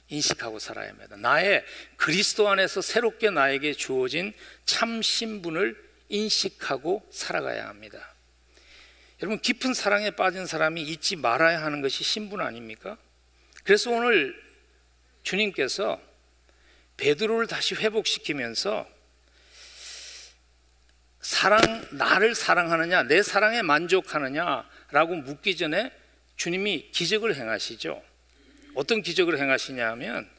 인식하고 살아야 합니다. 나의 그리스도 안에서 새롭게 나에게 주어진 참 신분을 인식하고 살아가야 합니다. 여러분, 깊은 사랑에 빠진 사람이 잊지 말아야 하는 것이 신분 아닙니까? 그래서 오늘 주님께서 베드로를 다시 회복시키면서 나를 사랑하느냐, 내 사랑에 만족하느냐라고 묻기 전에 주님이 기적을 행하시죠. 어떤 기적을 행하시냐 하면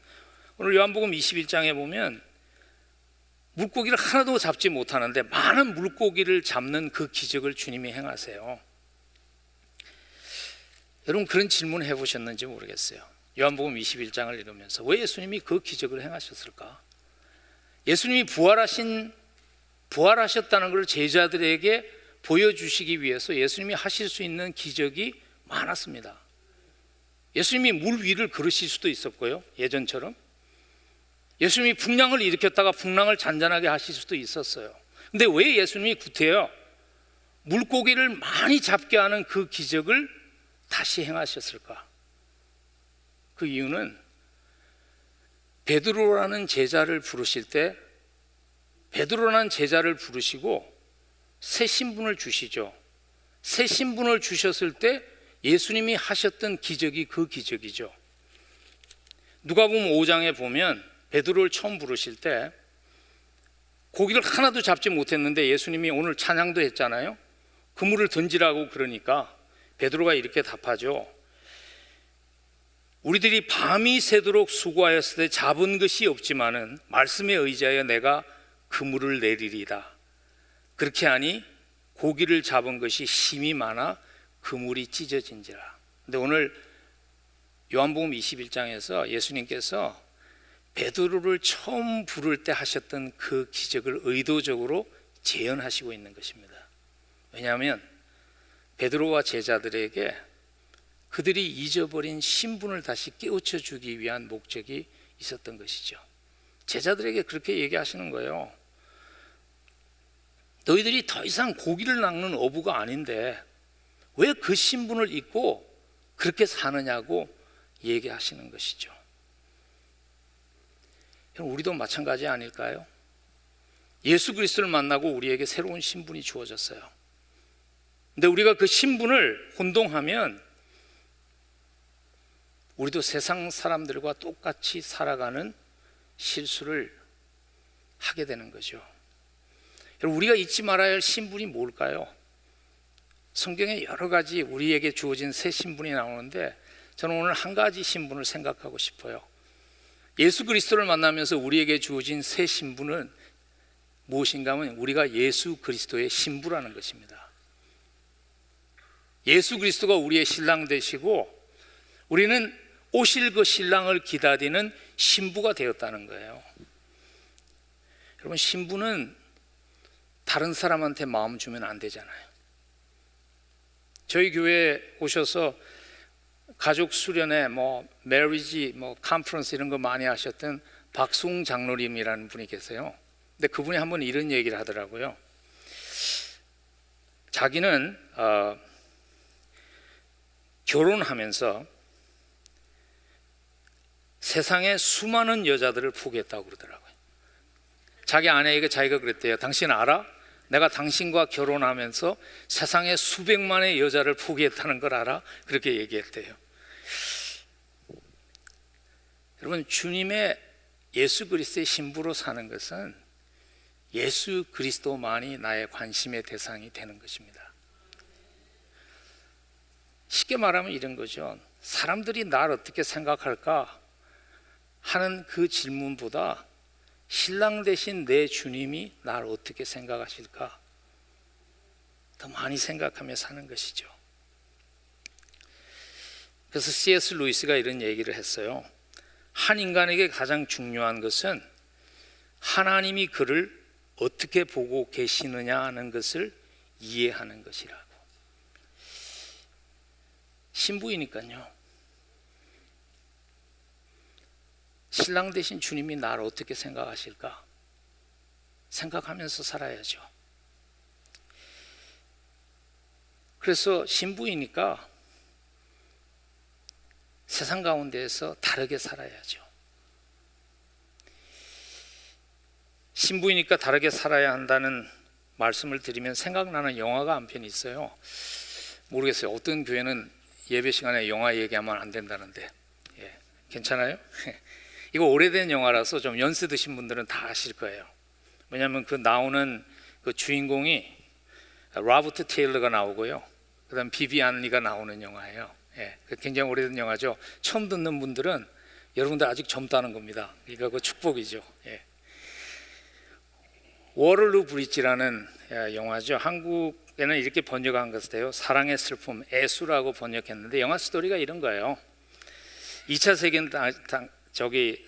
오늘 요한복음 21장에 보면 물고기를 하나도 잡지 못하는데 많은 물고기를 잡는 그 기적을 주님이 행하세요. 여러분, 그런 질문 해보셨는지 모르겠어요. 요한복음 21장을 읽으면서 왜 예수님이 그 기적을 행하셨을까? 예수님이 부활하셨다는 것을 제자들에게 보여주시기 위해서 예수님이 하실 수 있는 기적이 많았습니다. 예수님이 물 위를 걸으실 수도 있었고요, 예전처럼. 예수님이 풍랑을 일으켰다가 풍랑을 잔잔하게 하실 수도 있었어요. 근데 왜 예수님이 구태여 물고기를 많이 잡게 하는 그 기적을 다시 행하셨을까? 그 이유는 베드로라는 제자를 부르실 때 베드로라는 제자를 부르시고 새 신분을 주시죠. 새 신분을 주셨을 때 예수님이 하셨던 기적이 그 기적이죠. 누가복음 5장에 보면 베드로를 처음 부르실 때 고기를 하나도 잡지 못했는데 예수님이 오늘 찬양도 했잖아요. 그물을 던지라고 그러니까 베드로가 이렇게 답하죠. 우리들이 밤이 새도록 수고하였을 때 잡은 것이 없지만은 말씀에 의지하여 내가 그물을 내리리다. 그렇게 하니 고기를 잡은 것이 힘이 많아 그물이 찢어진지라. 근데 오늘 요한복음 21장에서 예수님께서 베드로를 처음 부를 때 하셨던 그 기적을 의도적으로 재현하시고 있는 것입니다. 왜냐하면 베드로와 제자들에게 그들이 잊어버린 신분을 다시 깨우쳐 주기 위한 목적이 있었던 것이죠. 제자들에게 그렇게 얘기하시는 거예요. 너희들이 더 이상 고기를 낚는 어부가 아닌데 왜 그 신분을 잊고 그렇게 사느냐고 얘기하시는 것이죠. 우리도 마찬가지 아닐까요? 예수 그리스도를 만나고 우리에게 새로운 신분이 주어졌어요. 근데 우리가 그 신분을 혼동하면 우리도 세상 사람들과 똑같이 살아가는 실수를 하게 되는 거죠. 우리가 잊지 말아야 할 신분이 뭘까요? 성경에 여러 가지 우리에게 주어진 새 신분이 나오는데 저는 오늘 한 가지 신분을 생각하고 싶어요. 예수 그리스도를 만나면서 우리에게 주어진 새 신분은 무엇인가 하면 우리가 예수 그리스도의 신부라는 것입니다. 예수 그리스도가 우리의 신랑 되시고 우리는 오실 그 신랑을 기다리는 신부가 되었다는 거예요. 여러분, 신부는 다른 사람한테 마음 주면 안 되잖아요. 저희 교회에 오셔서 가족 수련회, 메리지, 컨퍼런스 이런 거 많이 하셨던 박송 장로님이라는 분이 계세요. 근데 그분이 한번 이런 얘기를 하더라고요. 자기는 결혼하면서 세상에 수많은 여자들을 포기했다고 그러더라고요. 자기 아내에게 자기가 그랬대요. 당신 알아? 내가 당신과 결혼하면서 세상에 수백만의 여자를 포기했다는 걸 알아? 그렇게 얘기했대요. 여러분, 주님의 예수 그리스도의 신부로 사는 것은 예수 그리스도만이 나의 관심의 대상이 되는 것입니다. 쉽게 말하면 이런 거죠. 사람들이 날 어떻게 생각할까 하는 그 질문보다 신랑 되신 내 주님이 날 어떻게 생각하실까 더 많이 생각하며 사는 것이죠. 그래서 C.S. 루이스가 이런 얘기를 했어요. 한 인간에게 가장 중요한 것은 하나님이 그를 어떻게 보고 계시느냐 하는 것을 이해하는 것이라고. 신부이니까요. 신랑 되신 주님이 나를 어떻게 생각하실까 생각하면서 살아야죠. 그래서 신부이니까 세상 가운데에서 다르게 살아야죠. 신부이니까 다르게 살아야 한다는 말씀을 드리면 생각나는 영화가 한 편 있어요. 모르겠어요. 어떤 교회는 예배 시간에 영화 얘기하면 안 된다는데, 괜찮아요? 이거 오래된 영화라서 좀 연세 드신 분들은 다 아실 거예요. 왜냐하면 그 나오는 그 주인공이 로버트 테일러가 나오고요, 그다음 비비안 리가 나오는 영화예요. 굉장히 오래된 영화죠. 처음 듣는 분들은 여러분들 아직 젊다는 겁니다. 그러니까 그 축복이죠. 워럴루 브릿지라는 영화죠. 한국에는 이렇게 번역한 것 같아요. 사랑의 슬픔, 애수라고 번역했는데 영화 스토리가 이런 거예요. 2차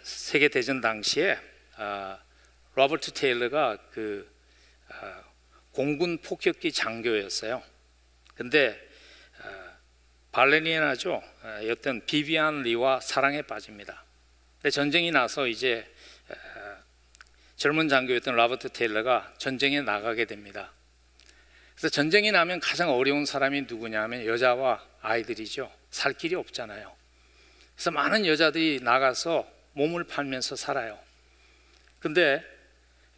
세계대전 당시에 로버트 테일러가 공군 폭격기 장교였어요. 근데 발레리나죠. 어떤 비비안 리와 사랑에 빠집니다. 근데 전쟁이 나서 이제 젊은 장교였던 로버트 테일러가 전쟁에 나가게 됩니다. 그래서 전쟁이 나면 가장 어려운 사람이 누구냐면 여자와 아이들이죠. 살 길이 없잖아요. 그래서 많은 여자들이 나가서 몸을 팔면서 살아요. 근데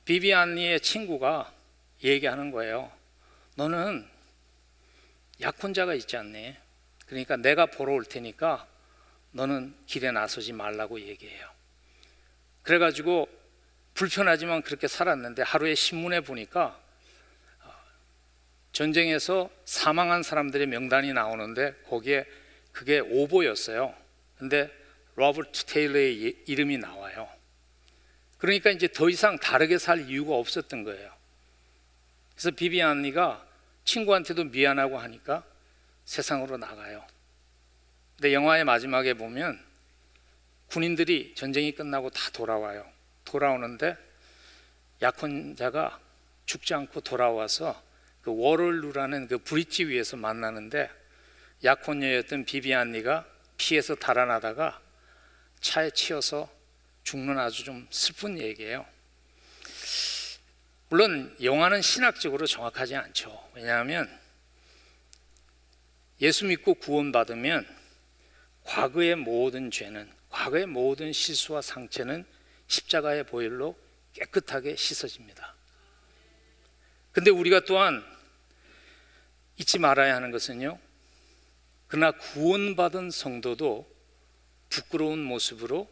비비안 리의 친구가 얘기하는 거예요. 너는 약혼자가 있지 않니? 그러니까 내가 보러 올 테니까 너는 길에 나서지 말라고 얘기해요. 그래가지고 불편하지만 그렇게 살았는데 하루에 신문에 보니까 전쟁에서 사망한 사람들의 명단이 나오는데 거기에 그게 오보였어요. 근데 로버트 테일러의 이름이 나와요. 그러니까 이제 더 이상 다르게 살 이유가 없었던 거예요. 그래서 비비안 리가 친구한테도 미안하고 하니까 세상으로 나가요. 근데 영화의 마지막에 보면 군인들이 전쟁이 끝나고 다 돌아와요. 돌아오는데 약혼자가 죽지 않고 돌아와서 그 워럴루라는 그 브릿지 위에서 만나는데 약혼녀였던 비비안 리가 피해서 달아나다가 차에 치여서 죽는 아주 좀 슬픈 얘기예요. 물론 영화는 신학적으로 정확하지 않죠. 왜냐하면 예수 믿고 구원받으면 과거의 모든 죄는, 과거의 모든 실수와 상처는 십자가의 보혈로 깨끗하게 씻어집니다. 근데 우리가 또한 잊지 말아야 하는 것은요, 그러나 구원받은 성도도 부끄러운 모습으로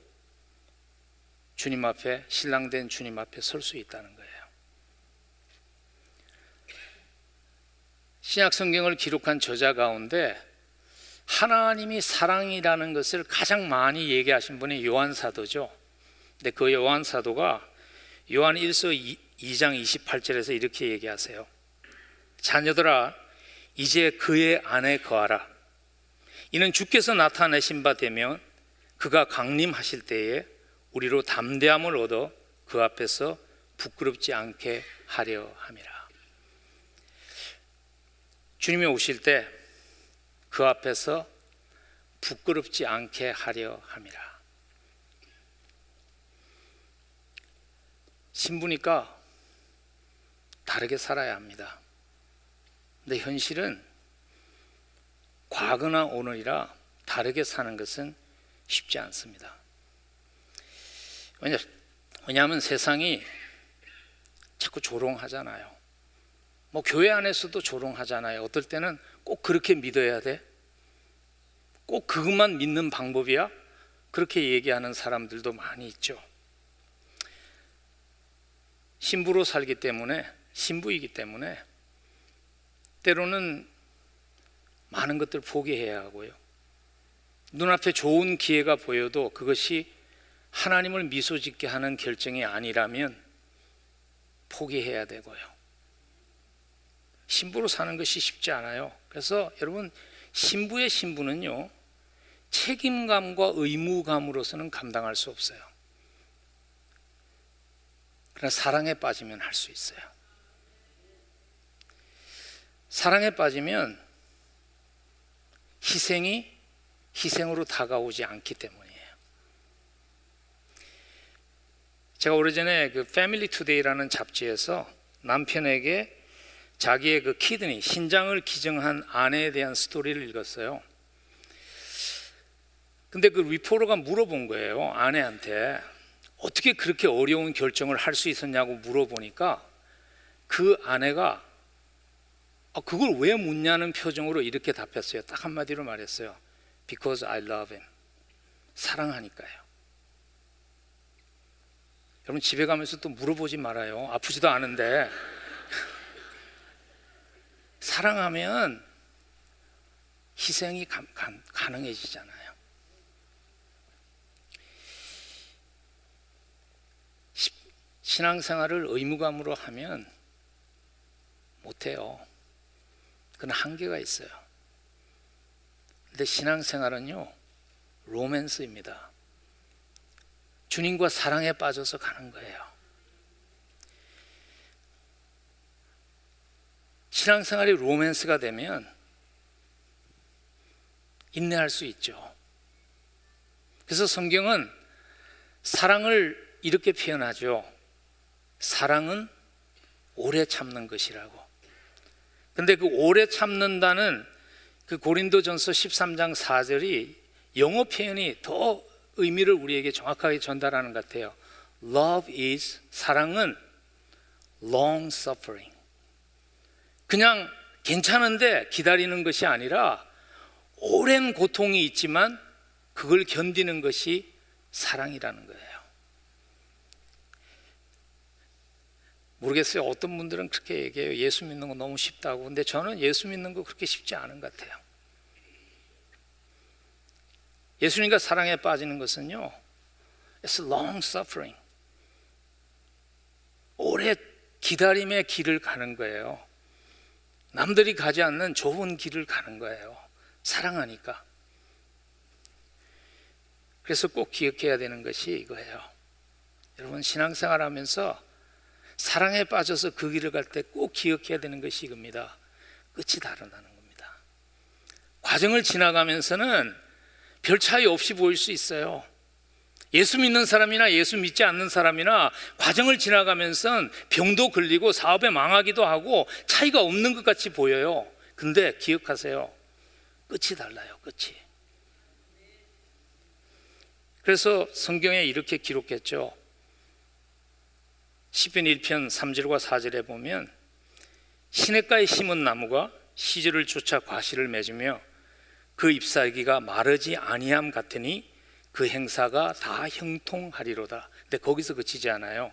주님 앞에, 신랑된 주님 앞에 설 수 있다는 거예요. 신약 성경을 기록한 저자 가운데 하나님이 사랑이라는 것을 가장 많이 얘기하신 분이 요한 사도죠. 근데 그 요한 사도가 요한 1서 2장 28절에서 이렇게 얘기하세요. 자녀들아, 이제 그의 안에 거하라. 이는 주께서 나타내신 바 되면 그가 강림하실 때에 우리로 담대함을 얻어 그 앞에서 부끄럽지 않게 하려 함이라. 주님이 오실 때 그 앞에서 부끄럽지 않게 하려 함이라. 신부니까 다르게 살아야 합니다. 근데 현실은 과거나 오늘이라 다르게 사는 것은 쉽지 않습니다. 왜냐하면 세상이 자꾸 조롱하잖아요. 뭐 교회 안에서도 조롱하잖아요. 어떨 때는 꼭 그렇게 믿어야 돼? 꼭 그것만 믿는 방법이야? 그렇게 얘기하는 사람들도 많이 있죠. 신부로 살기 때문에, 신부이기 때문에 때로는 많은 것들 포기해야 하고요. 눈앞에 좋은 기회가 보여도 그것이 하나님을 미소 짓게 하는 결정이 아니라면 포기해야 되고요. 신부로 사는 것이 쉽지 않아요. 그래서 여러분, 신부의 신부는요, 책임감과 의무감으로서는 감당할 수 없어요. 그러나 사랑에 빠지면 할 수 있어요. 사랑에 빠지면 희생이 희생으로 다가오지 않기 때문이에요. 제가 오래전에 그 패밀리 투데이라는 잡지에서 남편에게 자기의 그 키드니, 신장을 기증한 아내에 대한 스토리를 읽었어요. 근데 그 리포터가 물어본 거예요. 아내한테 어떻게 그렇게 어려운 결정을 할 수 있었냐고 물어보니까 그 아내가 그걸 왜 묻냐는 표정으로 이렇게 답했어요. 딱 한마디로 말했어요. Because I love him. 사랑하니까요. 여러분 집에 가면서 또 물어보지 말아요. 아프지도 않은데. 사랑하면 희생이 가능해지잖아요. 신앙생활을 의무감으로 하면 못해요. 그건 한계가 있어요. 근데 신앙생활은요, 로맨스입니다. 주님과 사랑에 빠져서 가는 거예요. 신앙생활이 로맨스가 되면 인내할 수 있죠. 그래서 성경은 사랑을 이렇게 표현하죠. 사랑은 오래 참는 것이라고. 근데 그 오래 참는다는 그 고린도전서 13장 4절이 영어 표현이 더 의미를 우리에게 정확하게 전달하는 것 같아요. Love is, 사랑은 long suffering. 그냥 괜찮은데 기다리는 것이 아니라 오랜 고통이 있지만 그걸 견디는 것이 사랑이라는 거예요. 모르겠어요. 어떤 분들은 그렇게 얘기해요. 예수 믿는 거 너무 쉽다고. 근데 저는 예수 믿는 거 그렇게 쉽지 않은 것 같아요. 예수님과 사랑에 빠지는 것은요, It's long suffering. 오래 기다림의 길을 가는 거예요. 남들이 가지 않는 좁은 길을 가는 거예요. 사랑하니까. 그래서 꼭 기억해야 되는 것이 이거예요. 여러분 신앙생활 하면서 사랑에 빠져서 그 길을 갈 때 꼭 기억해야 되는 것이 이겁니다. 끝이 다르다는 겁니다. 과정을 지나가면서는 별 차이 없이 보일 수 있어요. 예수 믿는 사람이나 예수 믿지 않는 사람이나 과정을 지나가면서는 병도 걸리고 사업에 망하기도 하고 차이가 없는 것 같이 보여요. 근데 기억하세요. 끝이 달라요. 끝이. 그래서 성경에 이렇게 기록했죠. 시편 1편 3절과 4절에 보면 시냇가에 심은 나무가 시절을 쫓아 과실을 맺으며 그 잎사귀가 마르지 아니함 같으니 그 행사가 다 형통하리로다. 근데 거기서 그치지 않아요.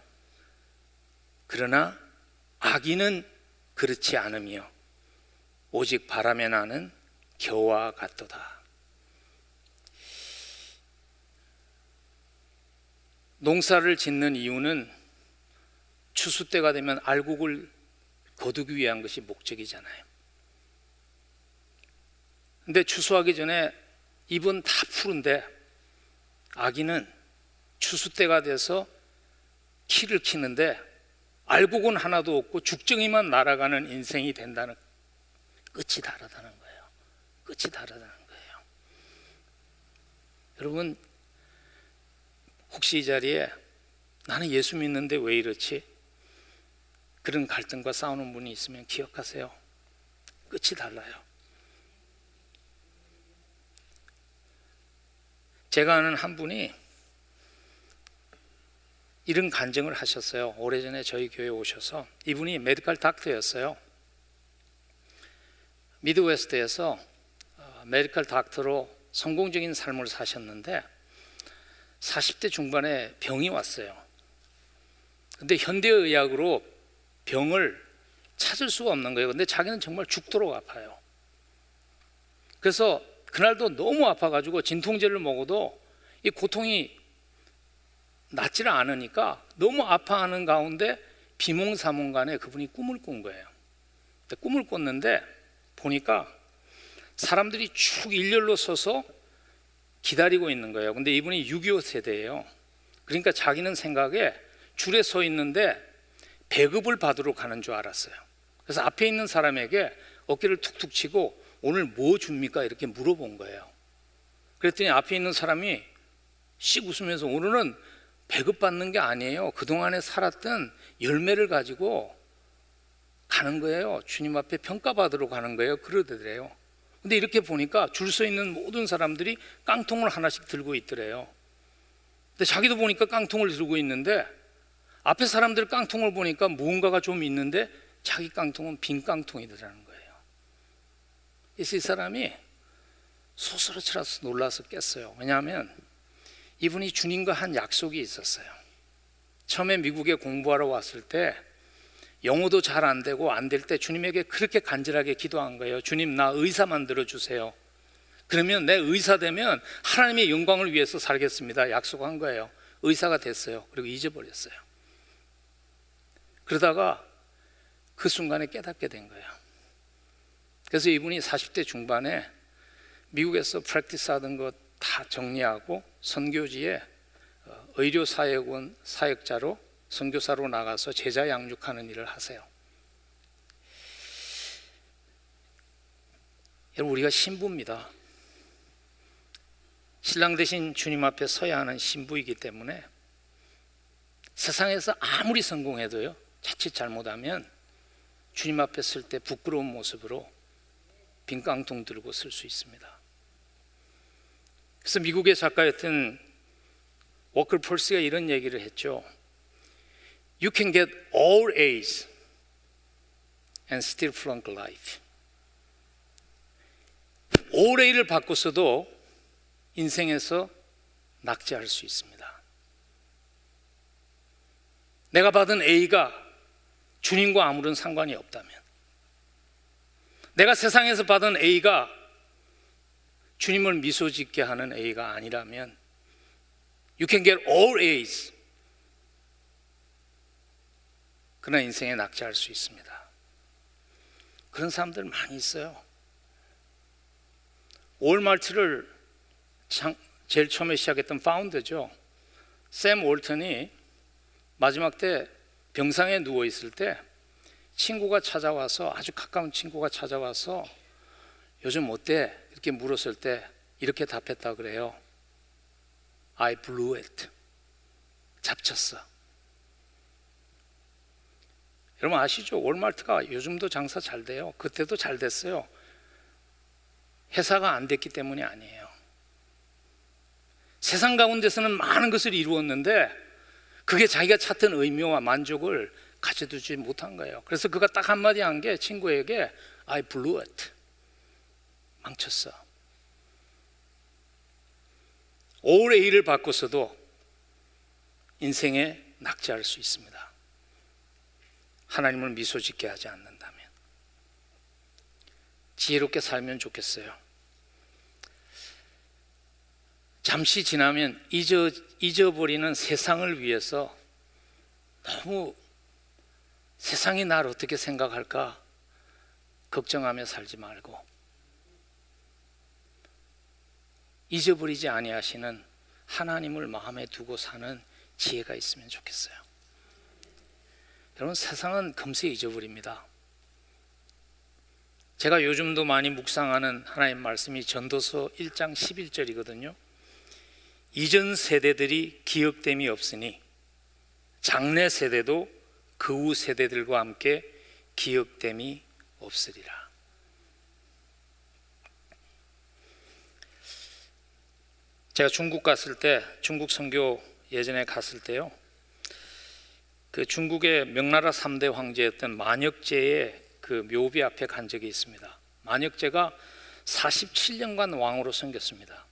그러나 악인은 그렇지 않으며 오직 바람에 나는 겨와 같도다. 농사를 짓는 이유는 추수 때가 되면 알곡을 거두기 위한 것이 목적이잖아요. 근데 추수하기 전에 잎은 다 푸른데 아기는 추수 때가 돼서 키를 키는데 알곡은 하나도 없고 죽정이만 날아가는 인생이 된다는, 끝이 다르다는 거예요. 끝이 다르다는 거예요. 여러분 혹시 이 자리에 나는 예수 믿는데 왜 이렇지? 그런 갈등과 싸우는 분이 있으면 기억하세요. 끝이 달라요. 제가 아는 한 분이 이런 간증을 하셨어요. 오래전에 저희 교회에 오셔서. 이분이 메디컬 닥터였어요. 미드웨스트에서 메디컬 닥터로 성공적인 삶을 사셨는데 40대 중반에 병이 왔어요. 근데 현대의학으로 병을 찾을 수가 없는 거예요. 근데 자기는 정말 죽도록 아파요. 그래서 그날도 너무 아파가지고 진통제를 먹어도 이 고통이 낫지를 않으니까 너무 아파하는 가운데 비몽사몽간에 그분이 꿈을 꾼 거예요. 근데 꿈을 꿨는데 보니까 사람들이 쭉 일렬로 서서 기다리고 있는 거예요. 근데 이분이 6.25 세대예요. 그러니까 자기는 생각에 줄에 서 있는데 배급을 받으러 가는 줄 알았어요. 그래서 앞에 있는 사람에게 어깨를 툭툭 치고 오늘 뭐 줍니까? 이렇게 물어본 거예요. 그랬더니 앞에 있는 사람이 씩 웃으면서 오늘은 배급받는 게 아니에요. 그동안에 살았던 열매를 가지고 가는 거예요. 주님 앞에 평가받으러 가는 거예요. 그러더래요. 근데 이렇게 보니까 줄 서 있는 모든 사람들이 깡통을 하나씩 들고 있더래요. 근데 자기도 보니까 깡통을 들고 있는데 앞에 사람들 깡통을 보니까 무언가가 좀 있는데 자기 깡통은 빈 깡통이더라는 거예요. 그래서 이 사람이 소스러치라서 놀라서 깼어요. 왜냐하면 이분이 주님과 한 약속이 있었어요. 처음에 미국에 공부하러 왔을 때 영어도 잘 안 되고 안 될 때 주님에게 그렇게 간절하게 기도한 거예요. 주님, 나 의사 만들어 주세요. 그러면 내 의사 되면 하나님의 영광을 위해서 살겠습니다. 약속한 거예요. 의사가 됐어요. 그리고 잊어버렸어요. 그러다가 그 순간에 깨닫게 된 거예요. 그래서 이분이 40대 중반에 미국에서 프랙티스 하던 것 다 정리하고 선교지에 의료사역원 사역자로 선교사로 나가서 제자 양육하는 일을 하세요. 여러분, 우리가 신부입니다. 신랑 대신 주님 앞에 서야 하는 신부이기 때문에 세상에서 아무리 성공해도요, 자칫 잘못하면 주님 앞에 설 때 부끄러운 모습으로 빈 깡통 들고 설 수 있습니다. 그래서 미국의 작가였던 워커 펄스가 이런 얘기를 했죠. You can get all A's and still flunk life. all A를 받고서도 인생에서 낙제할 수 있습니다. 내가 받은 A가 주님과 아무런 상관이 없다면, 내가 세상에서 받은 A가 주님을 미소 짓게 하는 A가 아니라면 You can get all A's, 그러나 인생에 낙제할 수 있습니다. 그런 사람들 많이 있어요. 월마트를 제일 처음에 시작했던 파운더죠. 샘 월턴이 마지막 때 병상에 누워 있을 때 친구가 찾아와서, 아주 가까운 친구가 찾아와서 요즘 어때? 이렇게 물었을 때 이렇게 답했다 그래요. I blew it. 잡쳤어. 여러분 아시죠? 월마트가 요즘도 장사 잘 돼요. 그때도 잘 됐어요. 회사가 안 됐기 때문이 아니에요. 세상 가운데서는 많은 것을 이루었는데 그게 자기가 찾던 의미와 만족을 가져두지 못한 거예요. 그래서 그가 딱 한마디 한 게 친구에게 I blew it. 망쳤어. all A를 바꿔서도 인생에 낙제할 수 있습니다. 하나님을 미소 짓게 하지 않는다면. 지혜롭게 살면 좋겠어요. 잠시 지나면 잊어버리는 세상을 위해서 너무 세상이 나를 어떻게 생각할까 걱정하며 살지 말고 잊어버리지 아니하시는 하나님을 마음에 두고 사는 지혜가 있으면 좋겠어요. 여러분, 세상은 금세 잊어버립니다. 제가 요즘도 많이 묵상하는 하나님 말씀이 전도서 1장 11절이거든요. 이전 세대들이 기억됨이 없으니 장래 세대도 그 후 세대들과 함께 기억됨이 없으리라. 제가 중국 갔을 때, 중국 선교 예전에 갔을 때요, 그 중국의 명나라 3대 황제였던 만역제의 그 묘비 앞에 간 적이 있습니다. 만역제가 47년간 왕으로 섬겼습니다.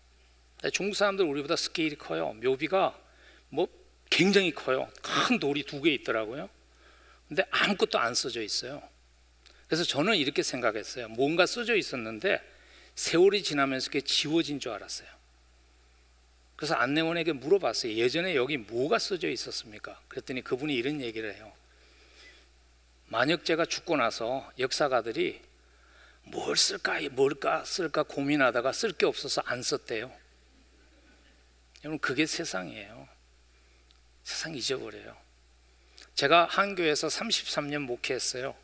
중국 사람들 우리보다 스케일이 커요. 묘비가 뭐 굉장히 커요. 큰 돌이 2개 있더라고요. 근데 아무것도 안 써져 있어요. 그래서 저는 이렇게 생각했어요. 뭔가 써져 있었는데 세월이 지나면서 그게 지워진 줄 알았어요. 그래서 안내원에게 물어봤어요. 예전에 여기 뭐가 써져 있었습니까? 그랬더니 그분이 이런 얘기를 해요. 만역제가 죽고 나서 역사가들이 뭘까 쓸까 고민하다가 쓸 게 없어서 안 썼대요. 여러분, 그게 세상이에요. 세상 잊어버려요. 제가 한 교회에서 33년 목회했어요.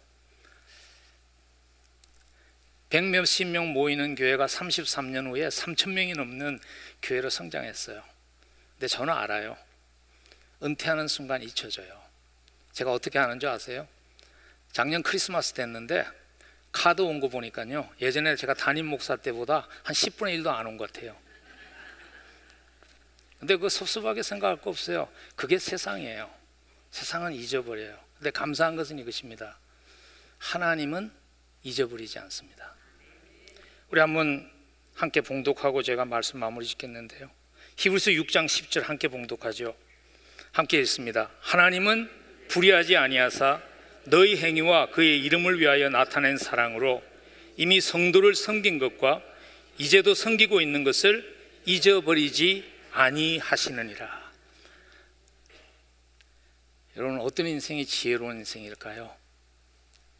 100몇십 명 모이는 교회가 33년 후에 3,000명이 넘는 교회로 성장했어요. 근데 저는 알아요. 은퇴하는 순간 잊혀져요. 제가 어떻게 하는 줄 아세요? 작년 크리스마스 됐는데 카드 온 거 보니까요, 예전에 제가 담임 목사 때보다 한 10분의 1도 안 온 것 같아요. 근데 그거 섭섭하게 생각할 거 없어요. 그게 세상이에요. 세상은 잊어버려요. 근데 감사한 것은 이것입니다. 하나님은 잊어버리지 않습니다. 우리 한번 함께 봉독하고 제가 말씀 마무리 짓겠는데요. 히브리서 6장 10절 함께 봉독하죠. 함께 읽습니다. 하나님은 불의하지 아니하사 너희 행위와 그의 이름을 위하여 나타낸 사랑으로 이미 성도를 섬긴 것과 이제도 섬기고 있는 것을 잊어버리지 아니하시느니라. 여러분, 어떤 인생이 지혜로운 인생일까요?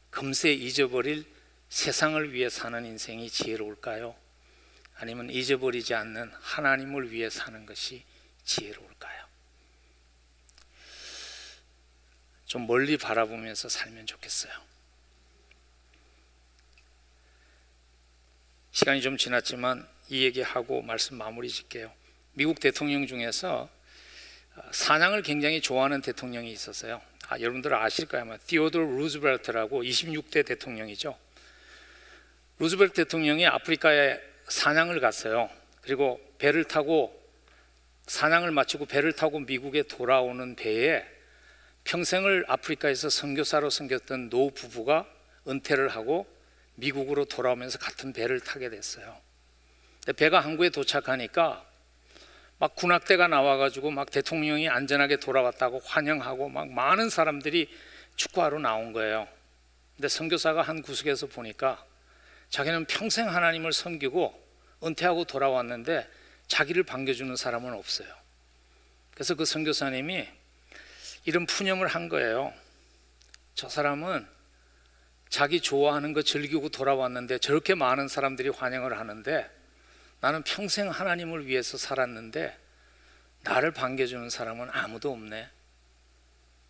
금세 잊어버릴 세상을 위해 사는 인생이 지혜로울까요? 아니면 잊어버리지 않는 하나님을 위해 사는 것이 지혜로울까요? 좀 멀리 바라보면서 살면 좋겠어요. 시간이 좀 지났지만 이 얘기하고 말씀 마무리 짓게요. 미국 대통령 중에서 사냥을 굉장히 좋아하는 대통령이 있었어요. 여러분들 아실 거예요. 아마 티오도르 루즈벨트라고 26대 대통령이죠. 루즈벨트 대통령이 아프리카에 사냥을 갔어요. 그리고 배를 타고 사냥을 마치고 배를 타고 미국에 돌아오는 배에 평생을 아프리카에서 선교사로 섬겼던 노 부부가 은퇴를 하고 미국으로 돌아오면서 같은 배를 타게 됐어요. 근데 배가 항구에 도착하니까 막 군악대가 나와가지고 막 대통령이 안전하게 돌아왔다고 환영하고 막 많은 사람들이 축구하러 나온 거예요. 근데 선교사가 한 구석에서 보니까 자기는 평생 하나님을 섬기고 은퇴하고 돌아왔는데 자기를 반겨주는 사람은 없어요. 그래서 그 선교사님이 이런 푸념을 한 거예요. 저 사람은 자기 좋아하는 거 즐기고 돌아왔는데 저렇게 많은 사람들이 환영을 하는데 나는 평생 하나님을 위해서 살았는데 나를 반겨주는 사람은 아무도 없네.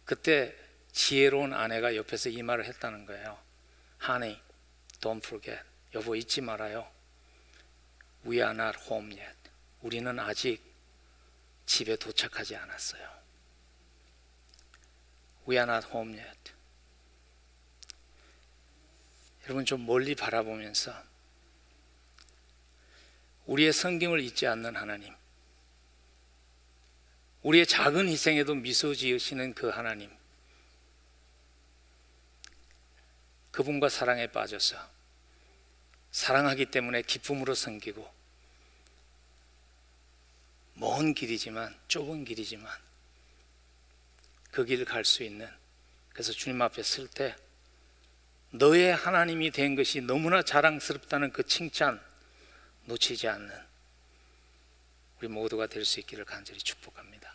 그때 지혜로운 아내가 옆에서 이 말을 했다는 거예요. Honey, don't forget. 여보, 잊지 말아요. We are not home yet. 우리는 아직 집에 도착하지 않았어요. We are not home yet. 여러분, 좀 멀리 바라보면서 우리의 섬김을 잊지 않는 하나님, 우리의 작은 희생에도 미소 지으시는 그 하나님, 그분과 사랑에 빠져서 사랑하기 때문에 기쁨으로 섬기고 먼 길이지만 좁은 길이지만 그 길을 갈 수 있는, 그래서 주님 앞에 설 때 너의 하나님이 된 것이 너무나 자랑스럽다는 그 칭찬 놓치지 않는 우리 모두가 될 수 있기를 간절히 축복합니다.